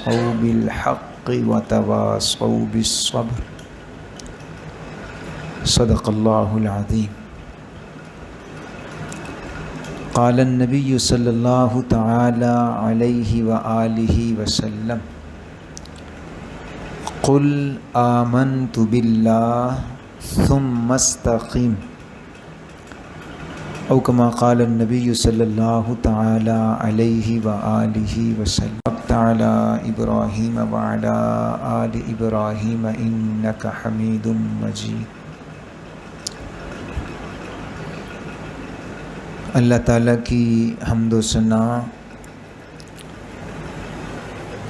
تواصوا بالحق وتواصوا بالصبر صدق اللہ العظیم۔ قال النبی صلی اللہ تعالی علیہ وآلہ وسلم قل آمنت باللہ ثم استقم، او کما قال النبی صلی اللہ تعالی علیہ وآلہ وسلم تعالی ابراہیم وعلی آل ابراہیم انک حمید مجید۔ اللہ تعالیٰ کی حمد و ثنا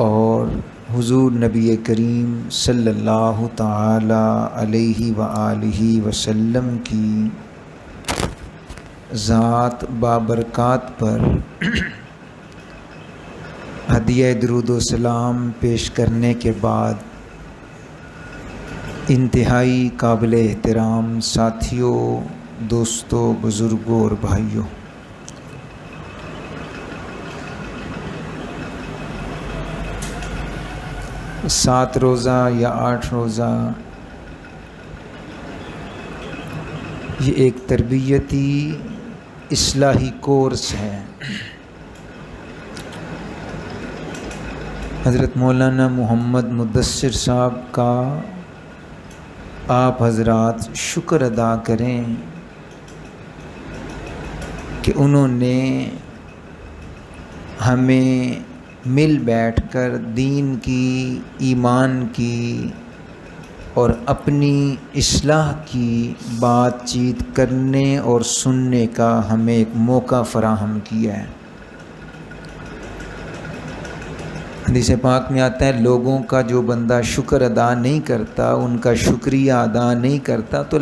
اور حضور نبی کریم صلی اللہ تعالی علیہ وآلہ وسلم کی ذات بابرکات پر ہدیہ درود و سلام پیش کرنے کے بعد انتہائی قابل احترام ساتھیوں، دوستوں، بزرگوں اور بھائیوں، سات روزہ یا 8 روزہ یہ ایک تربیتی اصلاحی کورس ہے۔ حضرت مولانا محمد مدثر صاحب کا آپ حضرات شکر ادا کریں کہ انہوں نے ہمیں مل بیٹھ کر دین کی، ایمان کی اور اپنی اصلاح کی بات چیت کرنے اور سننے کا ہمیں ایک موقع فراہم کیا ہے۔ حدیث پاک میں آتا ہے لوگوں کا جو بندہ شکر ادا نہیں کرتا، ان کا شکریہ ادا نہیں کرتا تو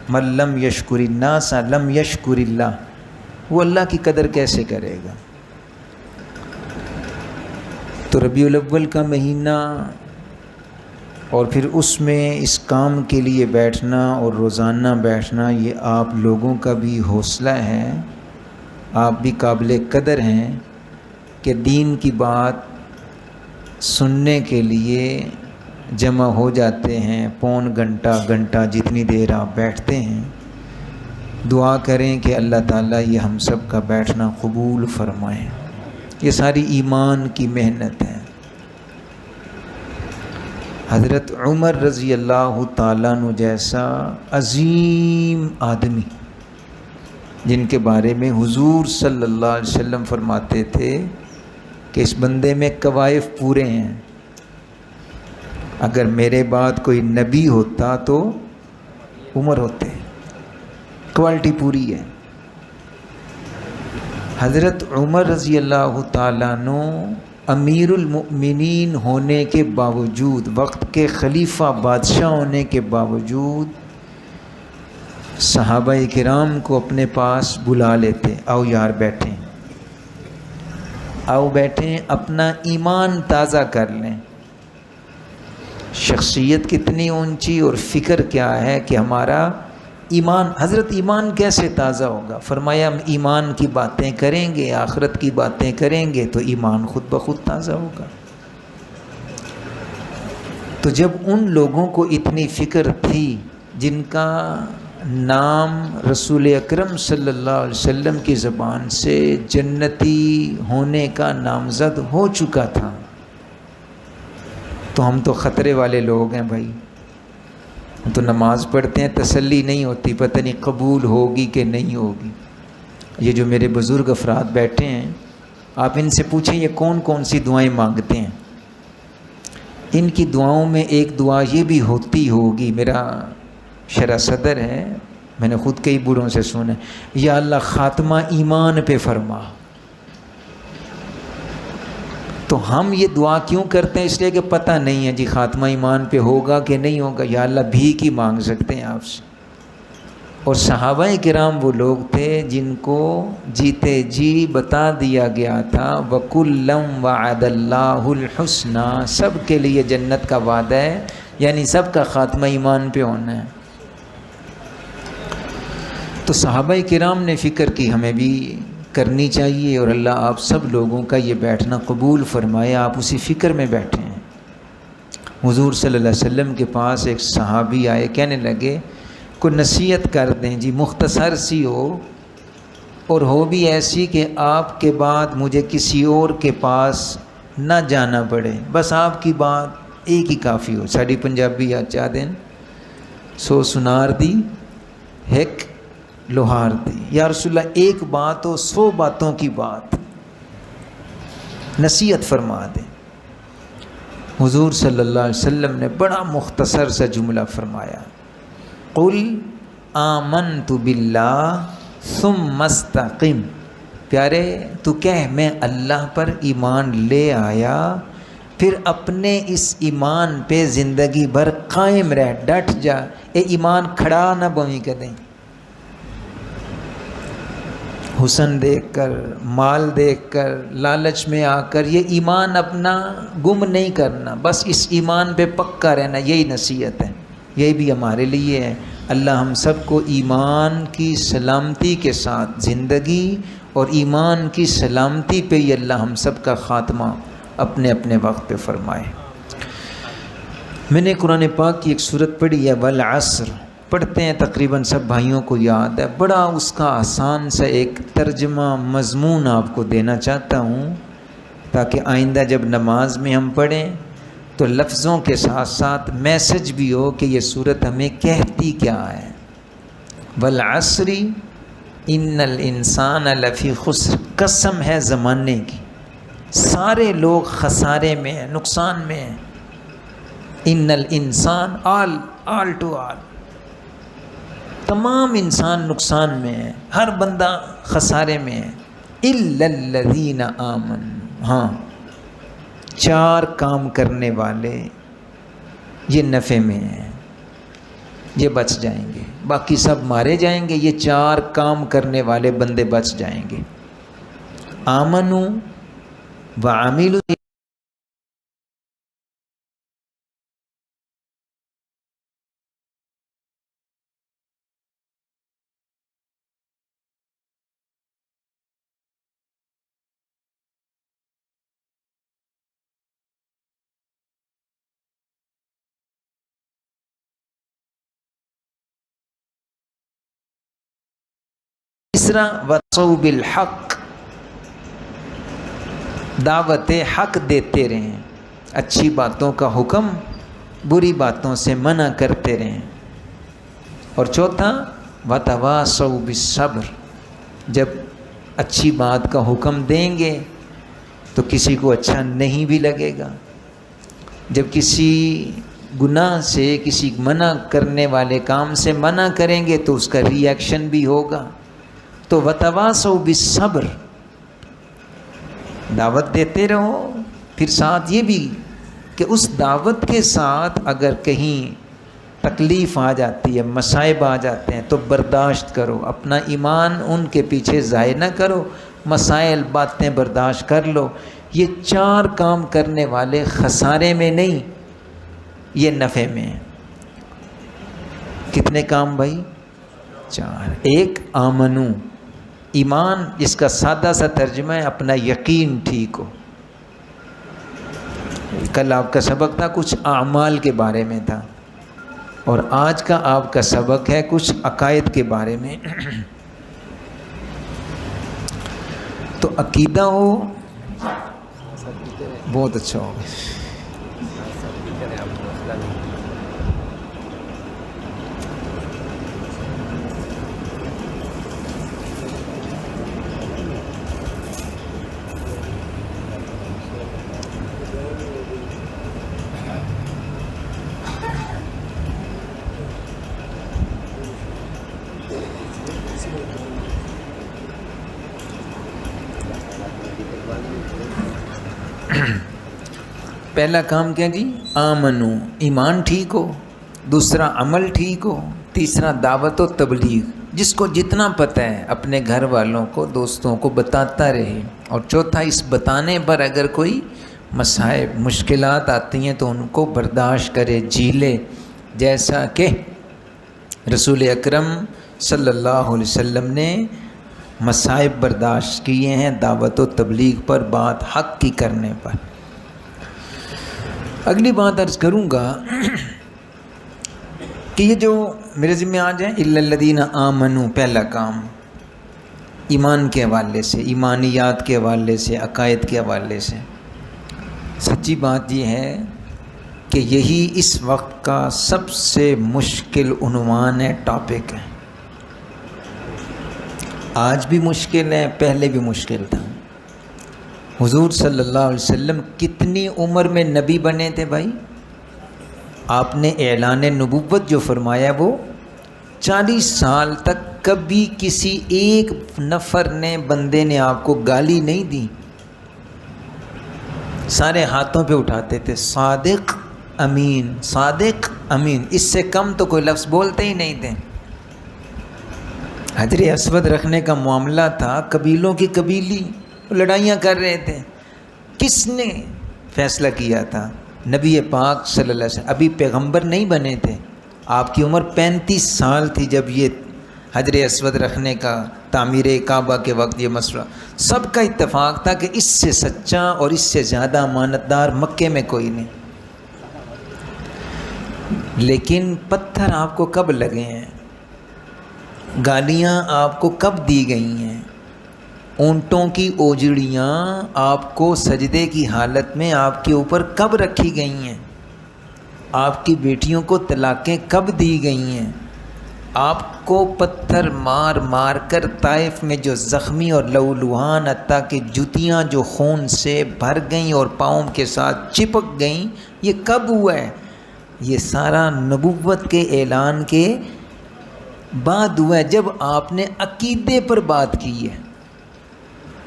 من لم یشکر الناس لم یشکر اللہ، وہ اللہ کی قدر کیسے کرے گا؟ تو ربیع الاول کا مہینہ اور پھر اس میں اس کام کے لیے بیٹھنا اور روزانہ بیٹھنا، یہ آپ لوگوں کا بھی حوصلہ ہے، آپ بھی قابل قدر ہیں کہ دین کی بات سننے کے لیے جمع ہو جاتے ہیں، پون گھنٹہ جتنی دیر آپ بیٹھتے ہیں۔ دعا کریں کہ اللہ تعالیٰ یہ ہم سب کا بیٹھنا قبول فرمائے۔ یہ ساری ایمان کی محنت ہے۔ حضرت عمر رضی اللہ تعالیٰ عنہ جیسا عظیم آدمی، جن کے بارے میں حضور صلی اللہ علیہ وسلم فرماتے تھے کہ اس بندے میں کوائف پورے ہیں، اگر میرے بعد کوئی نبی ہوتا تو عمر ہوتے، کوالٹی پوری ہے۔ حضرت عمر رضی اللہ تعالیٰ عنہ امیر المؤمنین ہونے کے باوجود، وقت کے خلیفہ بادشاہ ہونے کے باوجود، صحابہ کرام کو اپنے پاس بلا لیتے، آؤ یار بیٹھیں، آؤ بیٹھیں، اپنا ایمان تازہ کر لیں۔ شخصیت کتنی اونچی اور فکر کیا ہے کہ ہمارا ایمان، حضرت ایمان کیسے تازہ ہوگا؟ فرمایا ہم ایمان کی باتیں کریں گے، آخرت کی باتیں کریں گے تو ایمان خود بخود تازہ ہوگا۔ تو جب ان لوگوں کو اتنی فکر تھی جن کا نام رسول اکرم صلی اللہ علیہ وسلم کی زبان سے جنتی ہونے کا نامزد ہو چکا تھا، تو ہم تو خطرے والے لوگ ہیں بھائی، ہم تو نماز پڑھتے ہیں، تسلی نہیں ہوتی، پتہ نہیں قبول ہوگی کہ نہیں ہوگی۔ یہ جو میرے بزرگ افراد بیٹھے ہیں، آپ ان سے پوچھیں یہ کون کون سی دعائیں مانگتے ہیں؟ ان کی دعاؤں میں ایک دعا یہ بھی ہوتی ہوگی، میرا شرح صدر ہے، میں نے خود کئی بوڑھوں سے سنا، یا اللہ خاتمہ ایمان پہ فرما۔ تو ہم یہ دعا کیوں کرتے ہیں؟ اس لیے کہ پتہ نہیں ہے جی خاتمہ ایمان پہ ہوگا کہ نہیں ہوگا، یا اللہ بھیک ہی مانگ سکتے ہیں آپ سے۔ اور صحابہ کرام وہ لوگ تھے جن کو جیتے جی بتا دیا گیا تھا وَكُلًّا وَعَدَ اللَّهُ الْحُسْنَى، سب کے لیے جنت کا وعدہ ہے، یعنی سب کا خاتمہ ایمان پہ ہونا ہے۔ تو صحابہ کرام نے فکر کی ہمیں بھی کرنی چاہیے، اور اللہ آپ سب لوگوں کا یہ بیٹھنا قبول فرمائے، آپ اسی فکر میں بیٹھے ہیں۔ حضور صلی اللہ علیہ وسلم کے پاس ایک صحابی آئے، کہنے لگے کوئی نصیحت کر دیں جی، مختصر سی ہو اور ہو بھی ایسی کہ آپ کے بعد مجھے کسی اور کے پاس نہ جانا پڑے، بس آپ کی بات ایک ہی کافی ہو۔ ساڑی پنجابی چاہ دیں سو سنار دی ایک لوہار دی، یا رسول اللہ ایک بات ہو 100 باتوں کی بات، نصیحت فرما دیں۔ حضور صلی اللہ علیہ وسلم نے بڑا مختصر سا جملہ فرمایا، قل آمنت باللہ ثم استقم، پیارے تو کہہ میں اللہ پر ایمان لے آیا، پھر اپنے اس ایمان پہ زندگی بھر قائم رہ، ڈٹ جا، اے ایمان کھڑا نہ بویں کدیں، حسن دیکھ کر، مال دیکھ کر، لالچ میں آ کر یہ ایمان اپنا گم نہیں کرنا، بس اس ایمان پہ پکا رہنا، یہی نصیحت ہے، یہی بھی ہمارے لیے ہے۔ اللہ ہم سب کو ایمان کی سلامتی کے ساتھ زندگی اور ایمان کی سلامتی پہ ہی اللہ ہم سب کا خاتمہ اپنے اپنے وقت پہ فرمائے۔ میں نے قرآن پاک کی ایک سورت پڑھی ہے والعصر، پڑھتے ہیں تقریباً سب بھائیوں کو یاد ہے، بڑا اس کا آسان سا ایک ترجمہ مضمون آپ کو دینا چاہتا ہوں تاکہ آئندہ جب نماز میں ہم پڑھیں تو لفظوں کے ساتھ ساتھ میسج بھی ہو کہ یہ سورت ہمیں کہتی کیا ہے۔ والعصر ان الانسان لفی خسر، قسم ہے زمانے کی، سارے لوگ خسارے میں ہیں، نقصان میں ہیں۔ ان الانسان آل ٹو آل، تمام انسان نقصان میں ہیں، ہر بندہ خسارے میں ہے۔ الا الذین آمنوا، ہاں 4 کام کرنے والے یہ نفع میں ہیں، یہ بچ جائیں گے، باقی سب مارے جائیں گے، یہ 4 کام کرنے والے بندے بچ جائیں گے۔ آمنوا وعملوا، تیسرا وصوا بالحق، دعوت حق دیتے رہیں، اچھی باتوں کا حکم، بری باتوں سے منع کرتے رہیں۔ اور چوتھا وتواصوا بالصبر، جب اچھی بات کا حکم دیں گے تو کسی کو اچھا نہیں بھی لگے گا، جب کسی گناہ سے، کسی منع کرنے والے کام سے منع کریں گے تو اس کا ری ایکشن بھی ہوگا۔ تو وتواصوا بالصبر، دعوت دیتے رہو، پھر ساتھ یہ بھی کہ اس دعوت کے ساتھ اگر کہیں تکلیف آ جاتی ہے، مصائب آ جاتے ہیں تو برداشت کرو، اپنا ایمان ان کے پیچھے ضائع نہ کرو، مسائل باتیں برداشت کر لو۔ یہ 4 کام کرنے والے خسارے میں نہیں، یہ نفع میں ہیں۔ کتنے کام بھائی؟ 4۔ ایک آمنو، ایمان جس کا سادہ سا ترجمہ ہے اپنا یقین ٹھیک ہو۔ کل آپ کا سبق تھا کچھ اعمال کے بارے میں تھا، اور آج کا آپ کا سبق ہے کچھ عقائد کے بارے میں۔ تو عقیدہ ہو بہت اچھا ہوگا۔ پہلا کام کیا جی؟ آمنو، ایمان ٹھیک ہو، دوسرا عمل ٹھیک ہو، تیسرا دعوت و تبلیغ، جس کو جتنا پتہ ہے اپنے گھر والوں کو، دوستوں کو بتاتا رہے، اور چوتھا اس بتانے پر اگر کوئی مصائب مشکلات آتی ہیں تو ان کو برداشت کرے، جھیلے، جیسا کہ رسول اکرم صلی اللہ علیہ وسلم نے مصائب برداشت کیے ہیں دعوت و تبلیغ پر، بات حق کی کرنے پر۔ اگلی بات عرض کروں گا کہ یہ جو میرے ذمہ آ جائیں الا الذین آمنوا، پہلا کام ایمان کے حوالے سے، ایمانیات کے حوالے سے، عقائد کے حوالے سے، سچی بات یہ ہے کہ یہی اس وقت کا سب سے مشکل عنوان ہے، ٹاپک ہے۔ آج بھی مشکل ہے، پہلے بھی مشکل تھا۔ حضور صلی اللہ علیہ وسلم کتنی عمر میں نبی بنے تھے بھائی؟ آپ نے اعلان نبوت جو فرمایا وہ 40 سال تک کبھی کسی ایک نفر نے، بندے نے آپ کو گالی نہیں دی، سارے ہاتھوں پہ اٹھاتے تھے صادق امین، صادق امین، اس سے کم تو کوئی لفظ بولتے ہی نہیں تھے۔ حجر اسود رکھنے کا معاملہ تھا، قبیلوں کی قبیلی لڑائیاں کر رہے تھے، کس نے فیصلہ کیا تھا؟ نبی پاک صلی اللہ علیہ وسلم ابھی پیغمبر نہیں بنے تھے، آپ کی عمر 35 سال تھی جب یہ حجر اسود رکھنے کا، تعمیر کعبہ کے وقت یہ مسئلہ، سب کا اتفاق تھا کہ اس سے سچا اور اس سے زیادہ امانتدار مکے میں کوئی نہیں۔ لیکن پتھر آپ کو کب لگے ہیں؟ گالیاں آپ کو کب دی گئی ہیں؟ اونٹوں کی اوجڑیاں آپ کو سجدے کی حالت میں آپ کے اوپر کب رکھی گئی ہیں؟ آپ کی بیٹیوں کو طلاقیں کب دی گئی ہیں؟ آپ کو پتھر مار مار کر طائف میں جو زخمی اور لہولہان حتیٰ کہ جوتیاں جو خون سے بھر گئیں اور پاؤں کے ساتھ چپک گئیں، یہ کب ہوا ہے؟ یہ سارا نبوت کے اعلان کے بعد ہوا ہے، جب آپ نے عقیدے پر بات کی ہے۔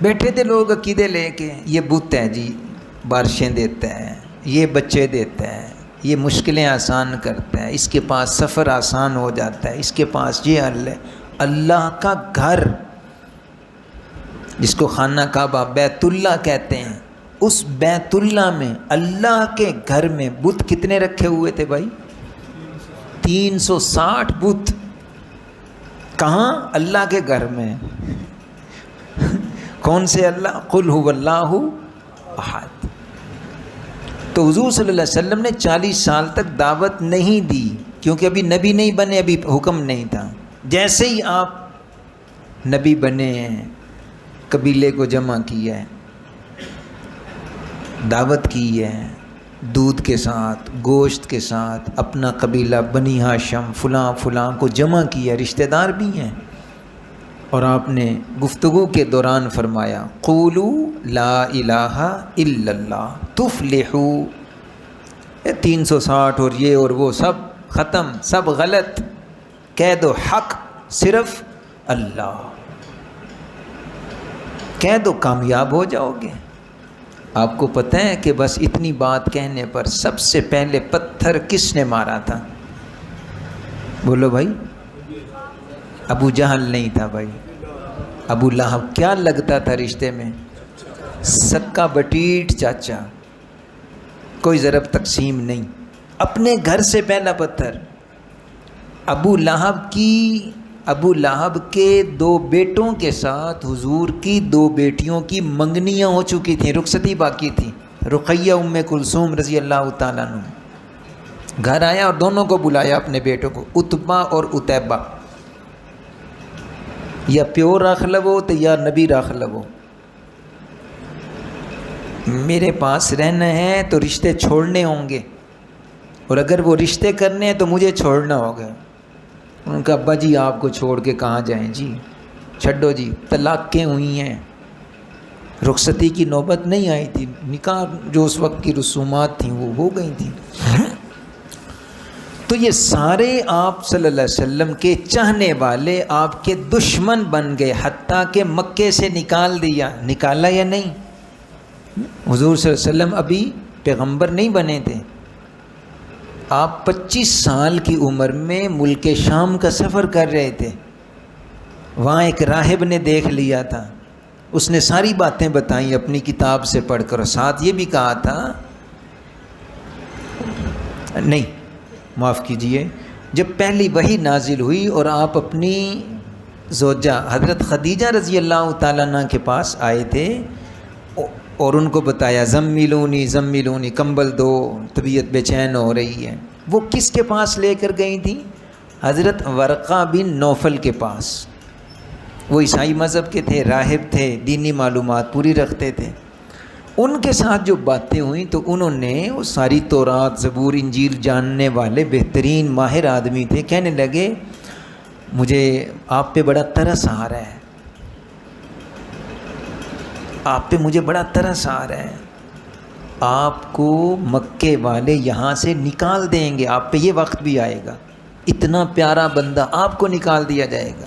بیٹھے تھے لوگ عقیدے لے کے، یہ بت ہے جی، بارشیں دیتا ہے، یہ بچے دیتا ہے، یہ مشکلیں آسان کرتا ہے، اس کے پاس سفر آسان ہو جاتا ہے، اس کے پاس یہ حل ہے۔ اللہ کا گھر جس کو خانہ کعبہ بیت اللہ کہتے ہیں، اس بیت اللہ میں، اللہ کے گھر میں بت کتنے رکھے ہوئے تھے بھائی؟ 360 بت۔ کہاں؟ اللہ کے گھر میں۔ کون سے اللہ؟ قل هو اللہ احد۔ تو حضور صلی اللہ علیہ وسلم نے 40 سال تک دعوت نہیں دی، کیونکہ ابھی نبی نہیں بنے، ابھی حکم نہیں تھا۔ جیسے ہی آپ نبی بنے ہیں، قبیلے کو جمع کیا ہے، دعوت کی ہے، دودھ کے ساتھ، گوشت کے ساتھ، اپنا قبیلہ بنی ہاشم فلاں فلاں کو جمع کیا، رشتہ دار بھی ہیں، اور آپ نے گفتگو کے دوران فرمایا قولوا لا الہ الا اللہ تفلحوا۔ 360 اور یہ اور وہ سب ختم، سب غلط، کہہ دو حق صرف اللہ، کہہ دو کامیاب ہو جاؤ گے۔ آپ کو پتہ ہے کہ بس اتنی بات کہنے پر سب سے پہلے پتھر کس نے مارا تھا؟ بولو بھائی۔ ابو جہل نہیں تھا بھائی، ابو لہب۔ کیا لگتا تھا رشتے میں؟ سکا بٹیٹ چاچا، کوئی ضرب تقسیم نہیں، اپنے گھر سے پہلا پتھر۔ ابو لہب کے 2 بیٹوں کے ساتھ حضور کی 2 بیٹیوں کی منگنیاں ہو چکی تھیں، رخصتی باقی تھی۔ رقیہ ام کلثوم رضی اللہ تعالیٰ عنہ گھر آیا اور دونوں کو بلایا، اپنے بیٹوں کو، عتبہ اور عتیبہ، یا پیور رکھ لو تو یا نبی رکھ لو، میرے پاس رہنا ہے تو رشتے چھوڑنے ہوں گے، اور اگر وہ رشتے کرنے ہیں تو مجھے چھوڑنا ہوگا۔ ان کا ابا جی آپ کو چھوڑ کے کہاں جائیں جی، چھڈو جی، طلاقیں ہوئی ہیں، رخصتی کی نوبت نہیں آئی تھی، نکاح جو اس وقت کی رسومات تھیں وہ ہو گئی تھیں۔ تو یہ سارے آپ صلی اللہ علیہ وسلم کے چاہنے والے آپ کے دشمن بن گئے، حتیٰ کہ مکے سے نکال دیا۔ نکالا یا نہیں؟ حضور صلی اللہ علیہ وسلم ابھی پیغمبر نہیں بنے تھے، آپ 25 سال کی عمر میں ملک شام کا سفر کر رہے تھے، وہاں ایک راہب نے دیکھ لیا تھا، اس نے ساری باتیں بتائیں اپنی کتاب سے پڑھ کر، ساتھ یہ بھی کہا تھا، نہیں معاف کیجئے، جب پہلی وحی نازل ہوئی اور آپ اپنی زوجہ حضرت خدیجہ رضی اللہ تعالیٰ عنہ کے پاس آئے تھے اور ان کو بتایا زملونی زملونی، کمبل دو، طبیعت بے چین ہو رہی ہے۔ وہ کس کے پاس لے کر گئی تھیں؟ حضرت ورقہ بن نوفل کے پاس۔ وہ عیسائی مذہب کے تھے، راہب تھے، دینی معلومات پوری رکھتے تھے۔ ان کے ساتھ جو باتیں ہوئیں تو انہوں نے وہ ساری تورات، زبور، انجیل جاننے والے بہترین ماہر آدمی تھے، کہنے لگے مجھے آپ پہ بڑا ترس آ رہا ہے، آپ پہ مجھے بڑا ترس آ رہا ہے، آپ کو مکے والے یہاں سے نکال دیں گے، آپ پہ یہ وقت بھی آئے گا، اتنا پیارا بندہ آپ کو نکال دیا جائے گا۔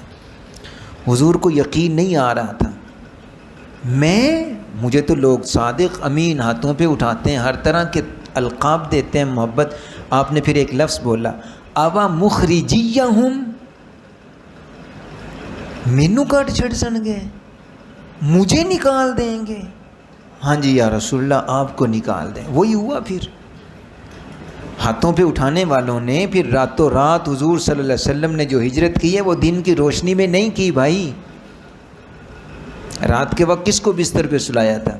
حضور کو یقین نہیں آ رہا تھا۔ مجھے تو لوگ صادق امین ہاتھوں پہ اٹھاتے ہیں، ہر طرح کے القاب دیتے ہیں، محبت۔ آپ نے پھر ایک لفظ بولا، اوا مخرجیہم، مینوں کٹ چھڑ سن گے، مجھے نکال دیں گے؟ ہاں جی یا رسول اللہ، آپ کو نکال دیں۔ وہی ہوا، پھر ہاتھوں پہ اٹھانے والوں نے پھر راتوں رات حضور صلی اللہ علیہ وسلم نے جو ہجرت کی ہے وہ دن کی روشنی میں نہیں کی بھائی۔ رات کے وقت کس کو بستر پہ سلایا تھا؟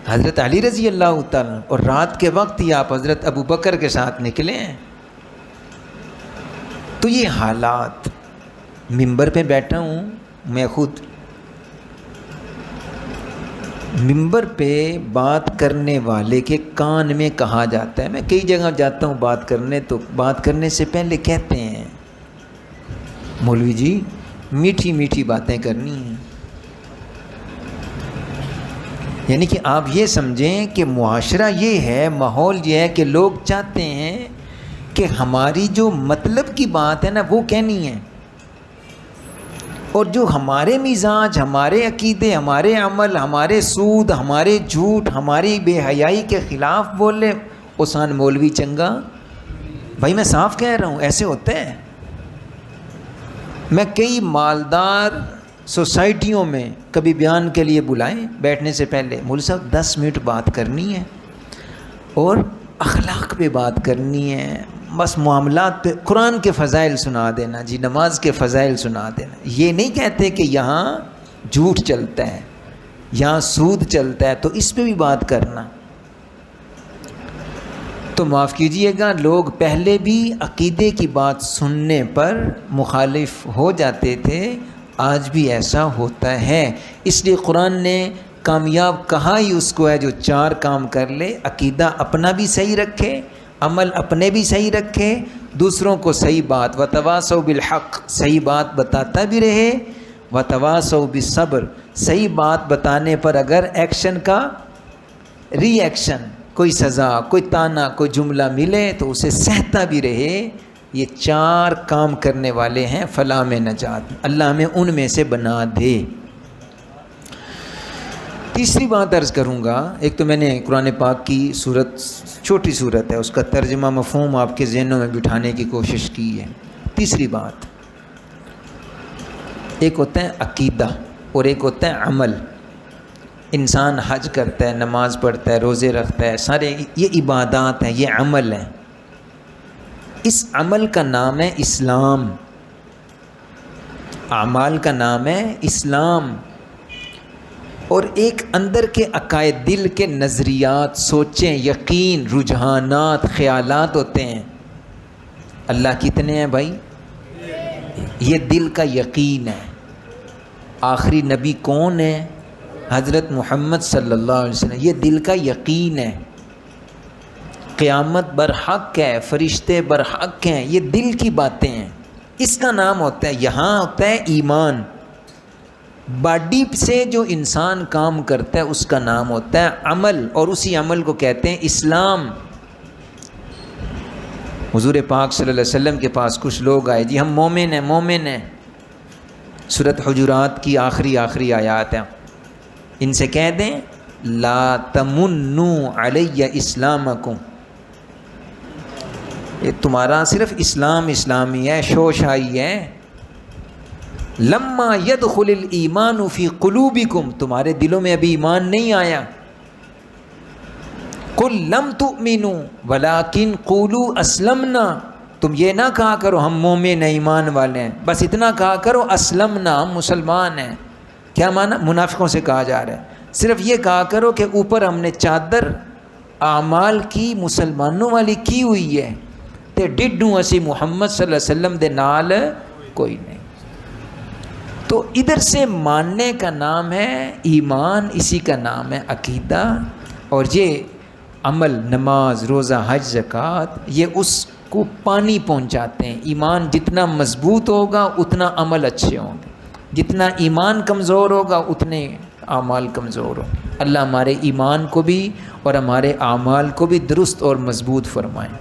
حضرت علی رضی اللہ تعالیٰ، اور رات کے وقت ہی آپ حضرت ابو بکر کے ساتھ نکلے ہیں۔ تو یہ حالات، ممبر پہ بیٹھا ہوں میں خود، ممبر پہ بات کرنے والے کے کان میں کہا جاتا ہے، میں کئی جگہ جاتا ہوں بات کرنے، تو بات کرنے سے پہلے کہتے ہیں مولوی جی میٹھی میٹھی باتیں کرنی ہیں۔ یعنی کہ آپ یہ سمجھیں کہ معاشرہ یہ ہے، ماحول یہ ہے کہ لوگ چاہتے ہیں کہ ہماری جو مطلب کی بات ہے نا وہ کہنی ہے، اور جو ہمارے مزاج، ہمارے عقیدے، ہمارے عمل، ہمارے سود، ہمارے جھوٹ، ہماری بے حیائی کے خلاف بولے، اسان مولوی چنگا۔ بھائی میں صاف کہہ رہا ہوں، ایسے ہوتے ہیں۔ میں کئی مالدار سوسائٹیوں میں کبھی بیان کے لیے بلائیں، بیٹھنے سے پہلے مولوی صاحب 10 منٹ بات کرنی ہے اور اخلاق پہ بات کرنی ہے، بس معاملات پہ قرآن کے فضائل سنا دینا جی، نماز کے فضائل سنا دینا۔ یہ نہیں کہتے کہ یہاں جھوٹ چلتا ہے، یہاں سود چلتا ہے، تو اس پہ بھی بات کرنا۔ تو معاف کیجئے گا، لوگ پہلے بھی عقیدے کی بات سننے پر مخالف ہو جاتے تھے، آج بھی ایسا ہوتا ہے۔ اس لیے قرآن نے کامیاب کہا ہی اس کو ہے جو 4 کام کر لے، عقیدہ اپنا بھی صحیح رکھے، عمل اپنے بھی صحیح رکھے، دوسروں کو صحیح بات، وتواصوا بالحق، صحیح بات بتاتا بھی رہے، وتواصوا بالصبر، صحیح بات بتانے پر اگر ایکشن کا ری ایکشن، کوئی سزا، کوئی تانا، کوئی جملہ ملے تو اسے سہتا بھی رہے۔ یہ 4 کام کرنے والے ہیں فلاح میں نجات، اللہ ہمیں ان میں سے بنا دے۔ تیسری بات عرض کروں گا، ایک تو میں نے قرآن پاک کی صورت، چھوٹی صورت ہے، اس کا ترجمہ مفہوم آپ کے ذہنوں میں بٹھانے کی کوشش کی ہے۔ تیسری بات، ایک ہوتا ہے عقیدہ اور ایک ہوتا ہے عمل۔ انسان حج کرتا ہے، نماز پڑھتا ہے، روزے رکھتا ہے، سارے یہ عبادات ہیں، یہ عمل ہیں۔ اس عمل کا نام ہے اسلام، اعمال کا نام ہے اسلام۔ اور ایک اندر کے عقائد، دل کے نظریات، سوچیں، یقین، رجحانات، خیالات ہوتے ہیں۔ اللہ کتنے ہیں بھائی؟ یہ دل کا یقین ہے۔ آخری نبی کون ہے؟ حضرت محمد صلی اللہ علیہ وسلم، یہ دل کا یقین ہے۔ قیامت برحق ہے، فرشتے برحق ہیں، یہ دل کی باتیں ہیں، اس کا نام ہوتا ہے، یہاں ہوتا ہے ایمان۔ باڈی سے جو انسان کام کرتا ہے اس کا نام ہوتا ہے عمل، اور اسی عمل کو کہتے ہیں اسلام۔ حضور پاک صلی اللہ علیہ وسلم کے پاس کچھ لوگ آئے، جی ہم مومن ہیں، مومن ہیں۔ سورۃ حجرات کی آخری آیات ہیں، ان سے کہہ دیں لا تمنوا علی اسلامکم، یہ تمہارا صرف اسلامی ہے، شوشائی ہے۔ لما يدخل الایمان فی قلوبکم، تمہارے دلوں میں ابھی ایمان نہیں آیا۔ قل لم تؤمنوا ولکن قولوا اسلمنا، تم یہ نہ کہا کرو ہم مومن ایمان والے ہیں، بس اتنا کہا کرو اسلمنا، ہم مسلمان ہیں۔ کیا معنی؟ منافقوں سے کہا جا رہا ہے صرف یہ کہا کرو کہ اوپر ہم نے چادر اعمال کی مسلمانوں والی کی ہوئی ہے، تے ڈڈوں اسی محمد صلی اللہ علیہ وسلم دے نال کوئی نہیں۔ تو ادھر سے ماننے کا نام ہے ایمان، اسی کا نام ہے عقیدہ۔ اور یہ عمل، نماز، روزہ، حج، زکوٰۃ، یہ اس کو پانی پہنچاتے ہیں۔ ایمان جتنا مضبوط ہوگا اتنا عمل اچھے ہوں گے، جتنا ایمان کمزور ہوگا اتنے اعمال کمزور ہوں۔ اللہ ہمارے ایمان کو بھی اور ہمارے اعمال کو بھی درست اور مضبوط فرمائیں۔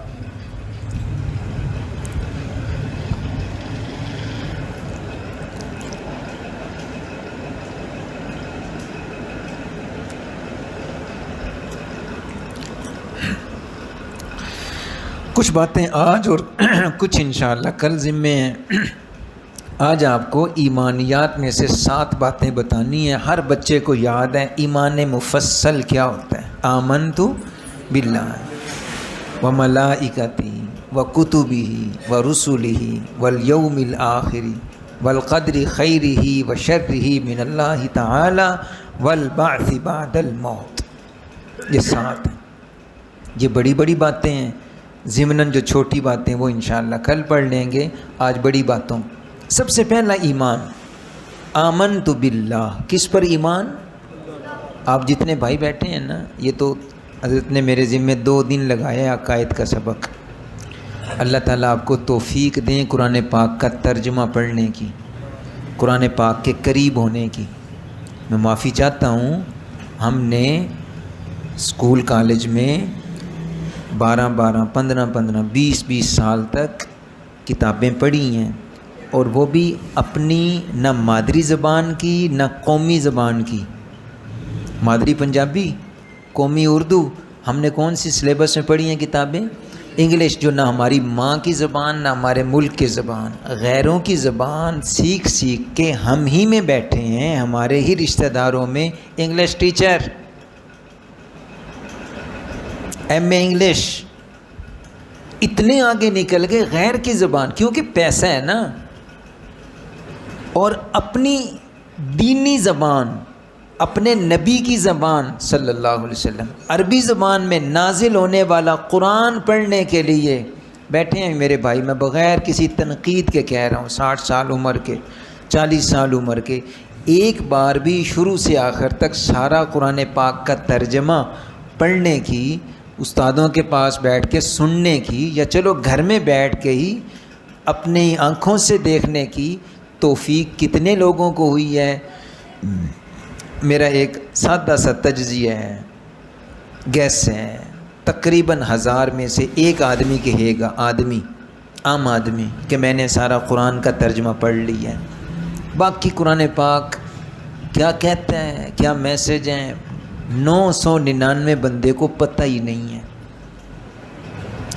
کچھ باتیں آج اور کچھ انشاءاللہ کل ذمے ہیں۔ آج آپ کو ایمانیات میں سے 7 باتیں بتانی ہیں، ہر بچے کو یاد ہے۔ ایمان مفصل کیا ہوتا ہے؟ آمنت باللہ وملائکتہ وکتبہ ورسلہ والیوم الآخر والقدر خیرہ وشرہ من اللہ تعالی والبعث بعد الموت۔ یہ 7 ہیں، یہ بڑی بڑی باتیں ہیں۔ ضمناً جو چھوٹی باتیں وہ انشاءاللہ کل پڑھ لیں گے، آج بڑی باتوں۔ سب سے پہلا ایمان، آمنت باللہ۔ کس پر ایمان؟ آپ جتنے بھائی بیٹھے ہیں نا، یہ تو حضرت نے میرے ذمے 2 دن لگایا عقائد کا سبق۔ اللہ تعالیٰ آپ کو توفیق دیں قرآن پاک کا ترجمہ پڑھنے کی، قرآن پاک کے قریب ہونے کی۔ میں معافی چاہتا ہوں، ہم نے اسکول کالج میں 12 15 20 سال تک کتابیں پڑھی ہیں، اور وہ بھی اپنی نہ مادری زبان کی نہ قومی زبان کی۔ مادری پنجابی، قومی اردو۔ ہم نے کون سی سلیبس میں پڑھی ہیں کتابیں؟ انگلش، جو نہ ہماری ماں کی زبان نہ ہمارے ملک کی زبان، غیروں کی زبان سیکھ کے ہم ہی میں بیٹھے ہیں، ہمارے ہی رشتہ داروں میں English teacher, M A English, اتنے آگے نکل گئے غیر کی زبان، کیونکہ پیسہ ہے نا۔ اور اپنی دینی زبان، اپنے نبی کی زبان صلی اللہ علیہ وسلم، عربی زبان میں نازل ہونے والا قرآن پڑھنے کے لیے بیٹھے ہیں میرے بھائی۔ میں بغیر کسی تنقید کے کہہ رہا ہوں، 60 سال عمر کے، 40 سال عمر کے، ایک بار بھی شروع سے آخر تک سارا قرآن پاک کا ترجمہ پڑھنے کی، استادوں کے پاس بیٹھ کے سننے کی، یا چلو گھر میں بیٹھ کے ہی اپنی آنکھوں سے دیکھنے کی توفیق کتنے لوگوں کو ہوئی ہے؟ میرا ایک سادہ سا تجزیہ ہے، گیس ہے، تقریباً 1000 میں سے ایک آدمی کہے گا، آدمی، عام آدمی، کہ میں نے سارا قرآن کا ترجمہ پڑھ لیا ہے۔ باقی قرآن پاک کیا کہتا ہے، کیا میسج ہیں، 999 بندے کو پتہ ہی نہیں ہے۔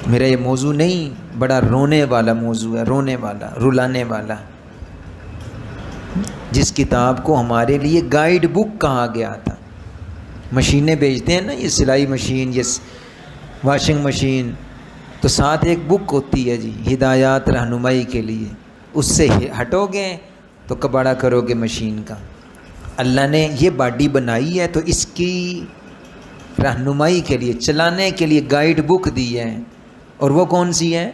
میرا یہ موضوع نہیں، بڑا رونے والا موضوع ہے، رونے والا، رلانے والا۔ جس کتاب کو ہمارے لیے گائیڈ بک کہا گیا تھا، مشینیں بیچتے ہیں نا، یہ سلائی مشین، یہ واشنگ مشین، تو ساتھ ایک بک ہوتی ہے جی، ہدایات رہنمائی کے لیے۔ اس سے ہٹو گے تو کباڑا کرو گے مشین کا۔ اللہ نے یہ باڈی بنائی ہے تو اس کی رہنمائی کے لیے، چلانے کے لیے گائیڈ بک دی ہے، اور وہ کون سی ہے؟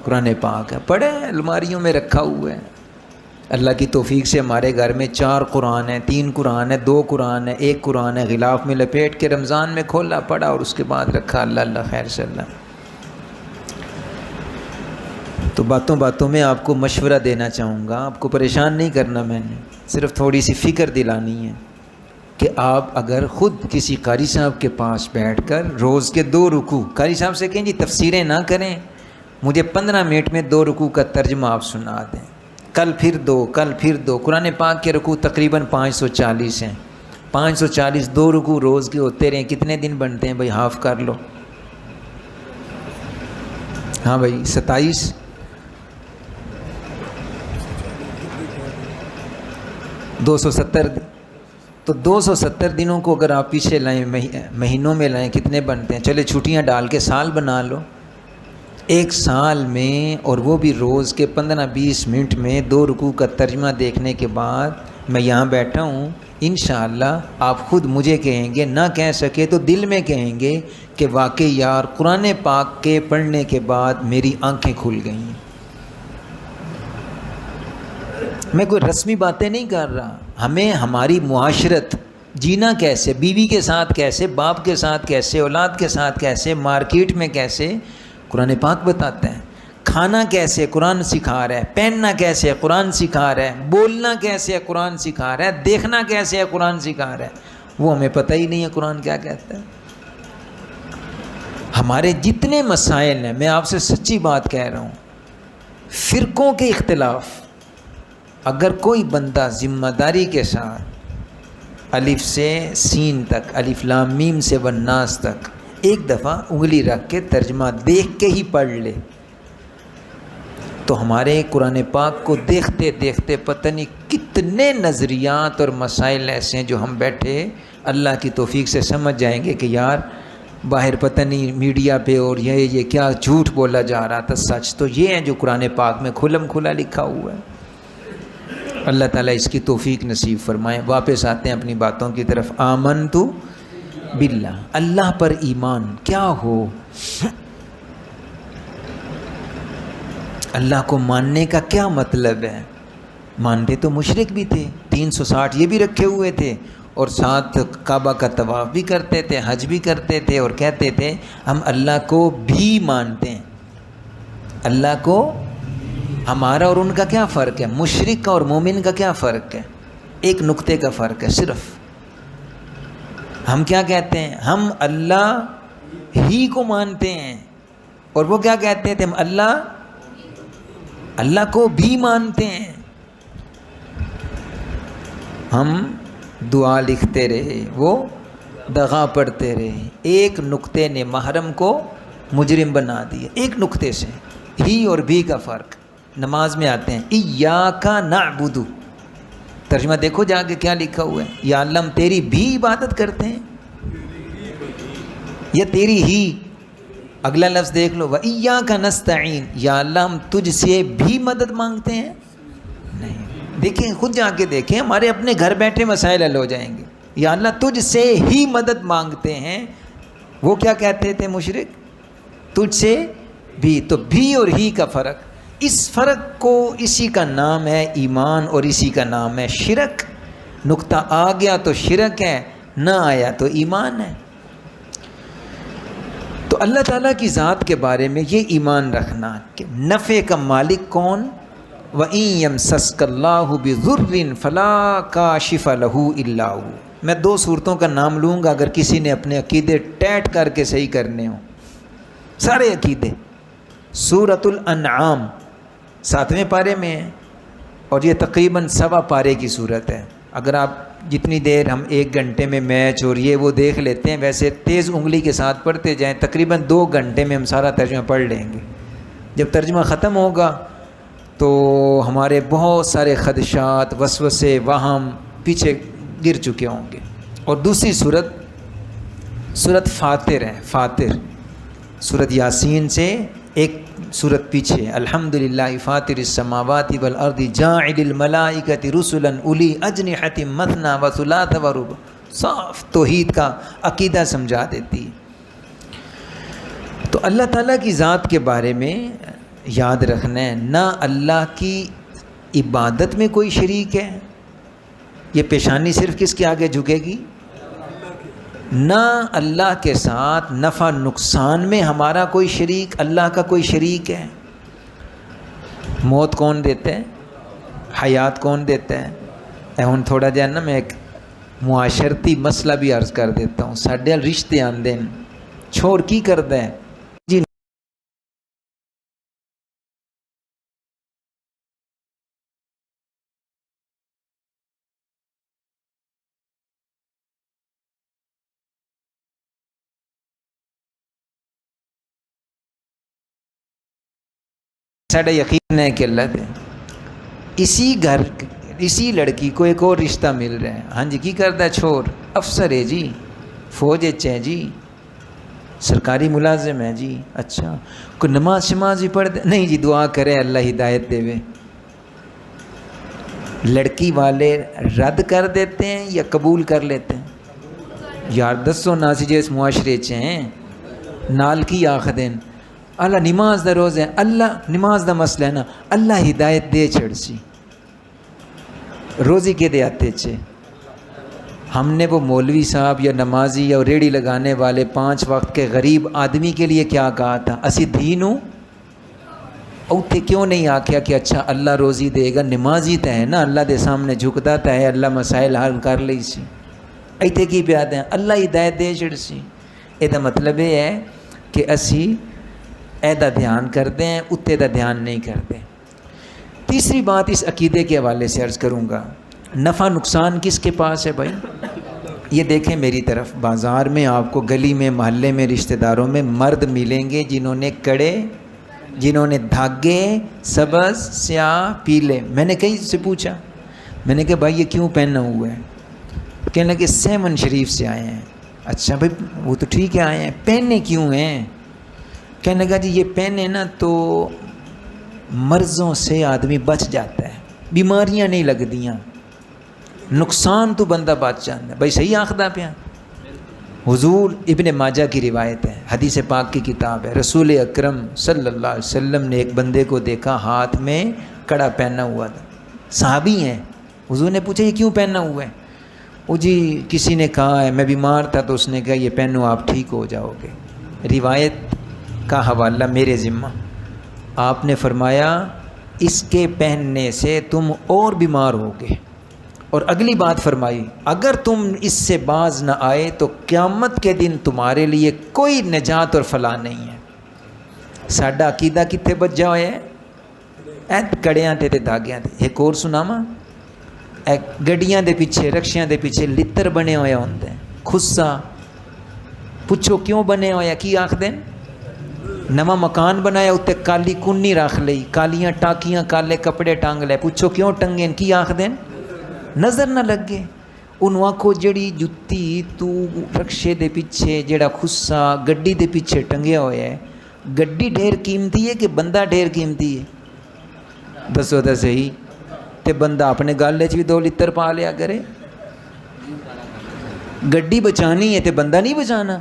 قرآن پاک ہے۔ پڑھے، الماریوں میں رکھا ہوا ہے۔ اللہ کی توفیق سے ہمارے گھر میں 4 قرآن ہیں، 3 قرآن ہے، 2 قرآن ہے، 1 قرآن ہے، غلاف میں لپیٹ کے رمضان میں کھولا، پڑھا، اور اس کے بعد رکھا۔ اللہ خیر سے اللہ۔ تو باتوں باتوں میں آپ کو مشورہ دینا چاہوں گا، آپ کو پریشان نہیں کرنا، میں نے صرف تھوڑی سی فکر دلانی ہے کہ آپ اگر خود کسی قاری صاحب کے پاس بیٹھ کر روز کے 2 رکوع، قاری صاحب سے کہیں جی تفسیریں نہ کریں، مجھے 15 منٹ میں 2 رکوع کا ترجمہ آپ سنا دیں، کل پھر 2، کل پھر 2۔ قرآن پاک کے رکوع تقریباً 540 ہیں، 540 2 رکوع روز کے ہوتے رہیں، کتنے دن بنتے ہیں بھائی؟ ہاف کر لو۔ ہاں بھائی 27، 270 تو 270 دنوں کو اگر آپ پیچھے لائیں، مہینوں میں لائیں، کتنے بنتے ہیں؟ چلے چھٹیاں ڈال کے سال بنا لو، ایک سال میں، اور وہ بھی روز کے 15-20 منٹ میں 2 رکوع کا ترجمہ دیکھنے کے بعد میں یہاں بیٹھا ہوں، انشاءاللہ آپ خود مجھے کہیں گے، نہ کہہ سکے تو دل میں کہیں گے کہ واقعی یار قرآن پاک کے پڑھنے کے بعد میری آنکھیں کھل گئیں۔ میں کوئی رسمی باتیں نہیں کر رہا، ہمیں ہماری معاشرت جینا کیسے، بیوی کے ساتھ کیسے، باپ کے ساتھ کیسے، اولاد کے ساتھ کیسے، مارکیٹ میں کیسے، قرآن پاک بتاتا ہے۔ کھانا کیسے، قرآن سکھا رہا ہے۔ پہننا کیسے، قرآن سکھا رہا ہے۔ بولنا کیسے، قرآن سکھا رہا ہے۔ دیکھنا کیسے، قرآن سکھا رہا ہے۔ وہ ہمیں پتہ ہی نہیں ہے قرآن کیا کہتا ہے۔ ہمارے جتنے مسائل ہیں، میں آپ سے سچی بات کہہ رہا ہوں، فرقوں کے اختلاف، اگر کوئی بندہ ذمہ داری کے ساتھ الف سے سین تک، الف لام میم سے والناس تک ایک دفعہ انگلی رکھ کے ترجمہ دیکھ کے ہی پڑھ لے، تو ہمارے قرآن پاک کو دیکھتے دیکھتے پتہ نہیں کتنے نظریات اور مسائل ایسے ہیں جو ہم بیٹھے اللہ کی توفیق سے سمجھ جائیں گے کہ یار باہر پتہ نہیں میڈیا پہ اور یہ کیا جھوٹ بولا جا رہا تھا، سچ تو یہ ہے جو قرآن پاک میں کھلم کھلا لکھا ہوا ہے۔ اللہ تعالیٰ اس کی توفیق نصیب فرمائے۔ واپس آتے ہیں اپنی باتوں کی طرف۔ آمنتو باللہ، اللہ پر ایمان کیا ہو؟ اللہ کو ماننے کا کیا مطلب ہے؟ مانتے تو مشرک بھی تھے، 360 یہ بھی رکھے ہوئے تھے، اور ساتھ کعبہ کا طواف بھی کرتے تھے، حج بھی کرتے تھے، اور کہتے تھے ہم اللہ کو بھی مانتے ہیں۔ اللہ کو، ہمارا اور ان کا کیا فرق ہے؟ مشرک کا اور مومن کا کیا فرق ہے؟ ایک نقطے کا فرق ہے صرف۔ ہم کیا کہتے ہیں؟ ہم اللہ ہی کو مانتے ہیں، اور وہ کیا کہتے تھے؟ ہم اللہ کو بھی مانتے ہیں۔ ہم دعا لکھتے رہے، وہ دغا پڑھتے رہے، ایک نقطے نے محرم کو مجرم بنا دیا، ایک نقطے سے، ہی اور بھی کا فرق۔ نماز میں آتے ہیں ایاک نعبد، ترجمہ دیکھو جا کے کیا لکھا ہوا ہے، یا اللہ ہم تیری بھی عبادت کرتے ہیں یا تیری ہی۔ اگلا لفظ دیکھ لو، وَإِيَّاكَ نَسْتَعِينُ، یا اللہ ہم تجھ سے بھی مدد مانگتے ہیں؟ نہیں۔ دیکھیں، خود جا کے دیکھیں، ہمارے اپنے گھر بیٹھے مسائل حل ہو جائیں گے۔ یا اللہ تجھ سے ہی مدد مانگتے ہیں، وہ کیا کہتے تھے مشرک؟ تجھ سے بھی، تو بھی اور ہی کا فرق، اس فرق کو، اسی کا نام ہے ایمان اور اسی کا نام ہے شرک۔ نقطہ آ گیا تو شرک ہے، نہ آیا تو ایمان ہے۔ تو اللہ تعالیٰ کی ذات کے بارے میں یہ ایمان رکھنا کہ نفع کا مالک کون؟ وَإِن يَمْسَسْكَ اللَّهُ بِضُرٍّ فَلَا كَاشِفَ لَهُ إِلَّا هُوَ۔ میں 2 صورتوں کا نام لوں گا، اگر کسی نے اپنے عقیدے ٹیٹ کر کے صحیح کرنے ہوں، سارے عقیدے۔ سورۃ الانعام 7ویں پارے میں ہے، اور یہ تقریباً 1.25 پارے کی صورت ہے۔ اگر آپ جتنی دیر ہم 1 گھنٹے میں میچ اور یہ وہ دیکھ لیتے ہیں، ویسے تیز انگلی کے ساتھ پڑھتے جائیں، تقریباً 2 گھنٹے میں ہم سارا ترجمہ پڑھ لیں گے۔ جب ترجمہ ختم ہوگا تو ہمارے بہت سارے خدشات، وسوسے، وہم پیچھے گر چکے ہوں گے۔ اور دوسری سورت فاطر ہے، فاطر، سورت یاسین سے ایک سورت پیچھے، الحمدللہ فاطر السماوات والارض جاعل الملائکۃ رسلا اولی اجنحۃ مثنی وثلاث ورباع، صاف توحید کا عقیدہ سمجھا دیتی۔ تو اللہ تعالیٰ کی ذات کے بارے میں یاد رکھنا ہے، نہ اللہ کی عبادت میں کوئی شریک ہے، یہ پیشانی صرف کس کے آگے جھکے گی؟ نہ اللہ کے ساتھ نفع نقصان میں ہمارا کوئی شریک، اللہ کا کوئی شریک ہے۔ موت کون دیتا ہے؟ حیات کون دیتا ہے؟ ہن تھوڑا جہا نا میں ایک معاشرتی مسئلہ بھی عرض کر دیتا ہوں۔ ساڈے رشتے آندے ہیں، چھوڑ کی کردا ہے جی؟ ساڈا یقین ہے کہ اللہ دے، اسی گھر اسی لڑکی کو ایک اور رشتہ مل رہا ہے، ہاں جی کی کردا ہے؟ چھوڑ افسر ہے جی، فوج ہے جی، سرکاری ملازم ہے جی، اچھا کوئی نماز شماز بھی پڑھ دے؟ نہیں جی، دعا کرے اللہ ہدایت دے وے۔ لڑکی والے رد کر دیتے ہیں یا قبول کر لیتے ہیں؟ یار دسو ناسی جی اس معاشرے چ ہیں نال کی آخدین اللہ نماز دا روز ہے، اللہ نماز دا مسئلہ ہے نا، اللہ ہدایت دے چھڑ سی، روزی کے دے آتے چھے۔ ہم نے وہ مولوی صاحب یا نمازی یا ریڑی لگانے والے 5 وقت کے غریب آدمی کے لیے کیا کہا تھا؟ اسی دینوں اوتے کیوں نہیں آکھیا کہ اچھا اللہ روزی دے گا، نمازی تے ہے نا، اللہ دے سامنے جھکتا تے ہے، اللہ مسائل حل کر لئی سی، ایتھے کی پیادے ہیں اللہ ہدایت دے چھڑ سی۔ اے دا مطلب یہ ہے کہ اسی اے دا دھیان کرتے ہیں، اتے دا دھیان نہیں کرتے۔ تیسری بات اس عقیدے کے حوالے سے عرض کروں گا، نفع نقصان کس کے پاس ہے بھائی؟ یہ دیکھیں میری طرف، بازار میں آپ کو گلی میں محلے میں رشتہ داروں میں مرد ملیں گے جنہوں نے کڑے، جنہوں نے دھاگے سبز سیاہ پیلے۔ میں نے کہیں سے پوچھا، میں نے کہا بھائی یہ کیوں پہنا ہوا ہے؟ کہنے لگے سیمن شریف سے آئے ہیں۔ اچھا بھائی وہ تو ٹھیک ہے آئے ہیں، پہننے کیوں ہیں؟ کہنے لگا جی یہ پہنے نا تو مرضوں سے آدمی بچ جاتا ہے، بیماریاں نہیں لگدیاں، نقصان تو بندہ بچ جاتا ہے۔ بھائی صحیح آخدہ پیا؟ حضور ابن ماجہ کی روایت ہے، حدیث پاک کی کتاب ہے، رسول اکرم صلی اللہ علیہ وسلم نے ایک بندے کو دیکھا ہاتھ میں کڑا پہنا ہوا تھا، صحابی ہیں۔ حضور نے پوچھا یہ کیوں پہنا ہوا ہے؟ وہ جی کسی نے کہا ہے، میں بیمار تھا تو اس نے کہا یہ پہنو آپ ٹھیک ہو جاؤ گے۔ روایت کا حوالہ میرے ذمہ۔ آپ نے فرمایا اس کے پہننے سے تم اور بیمار ہوگے، اور اگلی بات فرمائی اگر تم اس سے باز نہ آئے تو قیامت کے دن تمہارے لیے کوئی نجات اور فلاح نہیں ہے۔ ساڈا عقیدہ کتنے بجا ہوا ہے؟ کڑیاں تے دھاگیاں تے۔ ایک اور سناواں، گڈیاں دے پیچھے رکشیاں دے پیچھے لتر بنے ہوئے ہوندے ہیں، خصا پوچھو کیوں بنے ہوئے؟ کی آکھدے نواں مکان بنایا اتنے کالی کنی رکھ لئی، کالیاں ٹاکیاں کالے کپڑے ٹانگ لے، پوچھو کیوں ٹنگے؟ کی آکھدے نظر نہ لگے۔ انہوں آکھو جڑی جتی تو رکشے دے پیچھے جڑا خصا گڈی دے پیچھے ٹنگیا ہویا ہے، گڈی ڈھیر قیمتی ہے کہ بندہ ڈھیر قیمتی ہے؟ دسو تو صحیح۔ تے بندہ اپنے گالے چ بھی 2 لتر پا لیا کرے۔ گڈی بچانی ہے تے بندہ نہیں بچانا۔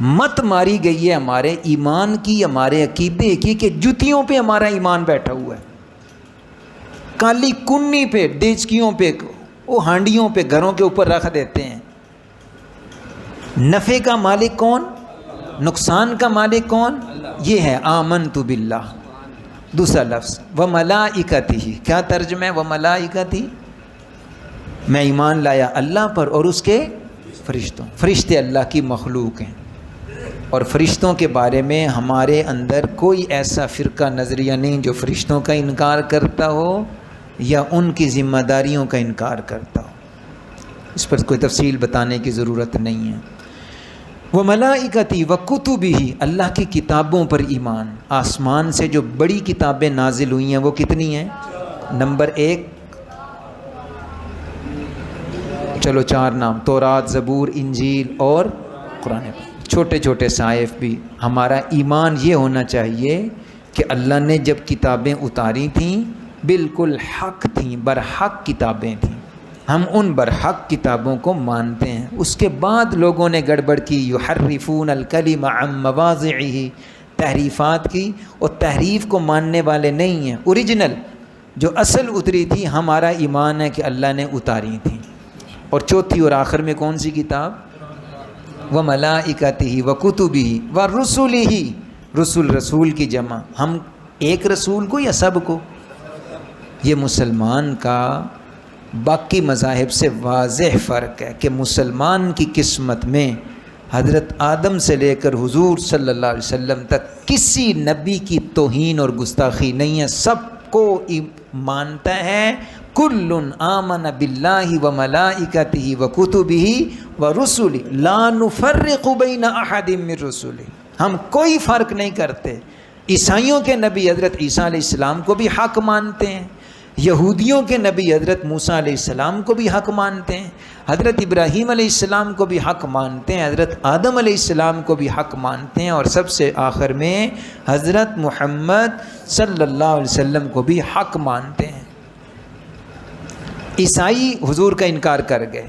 مت ماری گئی ہے ہمارے ایمان کی، ہمارے عقیدے کی، کہ جتیوں پہ ہمارا ایمان بیٹھا ہوا ہے، کالی کنی پہ، دیچکیوں پہ، وہ ہانڈیوں پہ گھروں کے اوپر رکھ دیتے ہیں۔ نفع کا مالک کون؟ نقصان کا مالک کون؟ یہ ہے آمنت باللہ۔ دوسرا لفظ وملائکتہ، کیا ترجمہ ہے وملائکتہ؟ میں ایمان لایا اللہ پر اور اس کے فرشتوں۔ فرشتے اللہ کی مخلوق ہیں، اور فرشتوں کے بارے میں ہمارے اندر کوئی ایسا فرقہ نظریہ نہیں جو فرشتوں کا انکار کرتا ہو یا ان کی ذمہ داریوں کا انکار کرتا ہو۔ اس پر کوئی تفصیل بتانے کی ضرورت نہیں ہے۔ وملائکتی وکتبہ، اللہ کی کتابوں پر ایمان۔ آسمان سے جو بڑی کتابیں نازل ہوئی ہیں وہ کتنی ہیں؟ نمبر 1، چلو 4 نام، تورات، زبور، انجیل اور قرآن۔ چھوٹے چھوٹے صحائف بھی۔ ہمارا ایمان یہ ہونا چاہیے کہ اللہ نے جب کتابیں اتاری تھیں بالکل حق تھیں، برحق کتابیں تھیں، ہم ان برحق کتابوں کو مانتے ہیں۔ اس کے بعد لوگوں نے گڑبڑ کی، یحرفون الکلم عن مواضعہ، تحریفات کی، اور تحریف کو ماننے والے نہیں ہیں۔ اوریجنل جو اصل اتری تھی، ہمارا ایمان ہے کہ اللہ نے اتاری تھی۔ اور چوتھی اور آخر میں کون سی کتاب؟ وملائکتہ وکتبہ ورسلہ، رسول کی جمع۔ ہم ایک رسول کو یا سب کو؟ یہ مسلمان کا باقی مذاہب سے واضح فرق ہے کہ مسلمان کی قسمت میں حضرت آدم سے لے کر حضور صلی اللہ علیہ وسلم تک کسی نبی کی توہین اور گستاخی نہیں ہے، سب کو مانتا ہے۔ کل آمن باللہ وملائکتہ وکتبہ ورسلہ لا نفرق بین احد من رسلہ، ہم کوئی فرق نہیں کرتے۔ عیسائیوں کے نبی حضرت عیسیٰ علیہ السلام کو بھی حق مانتے ہیں، یہودیوں کے نبی حضرت موسیٰ علیہ السلام کو بھی حق مانتے ہیں، حضرت ابراہیم علیہ السلام کو بھی حق مانتے ہیں، حضرت آدم علیہ السلام کو بھی حق مانتے ہیں، اور سب سے آخر میں حضرت محمد صلی اللہ علیہ وسلم کو بھی حق مانتے ہیں۔ عیسائی حضور کا انکار کر گئے،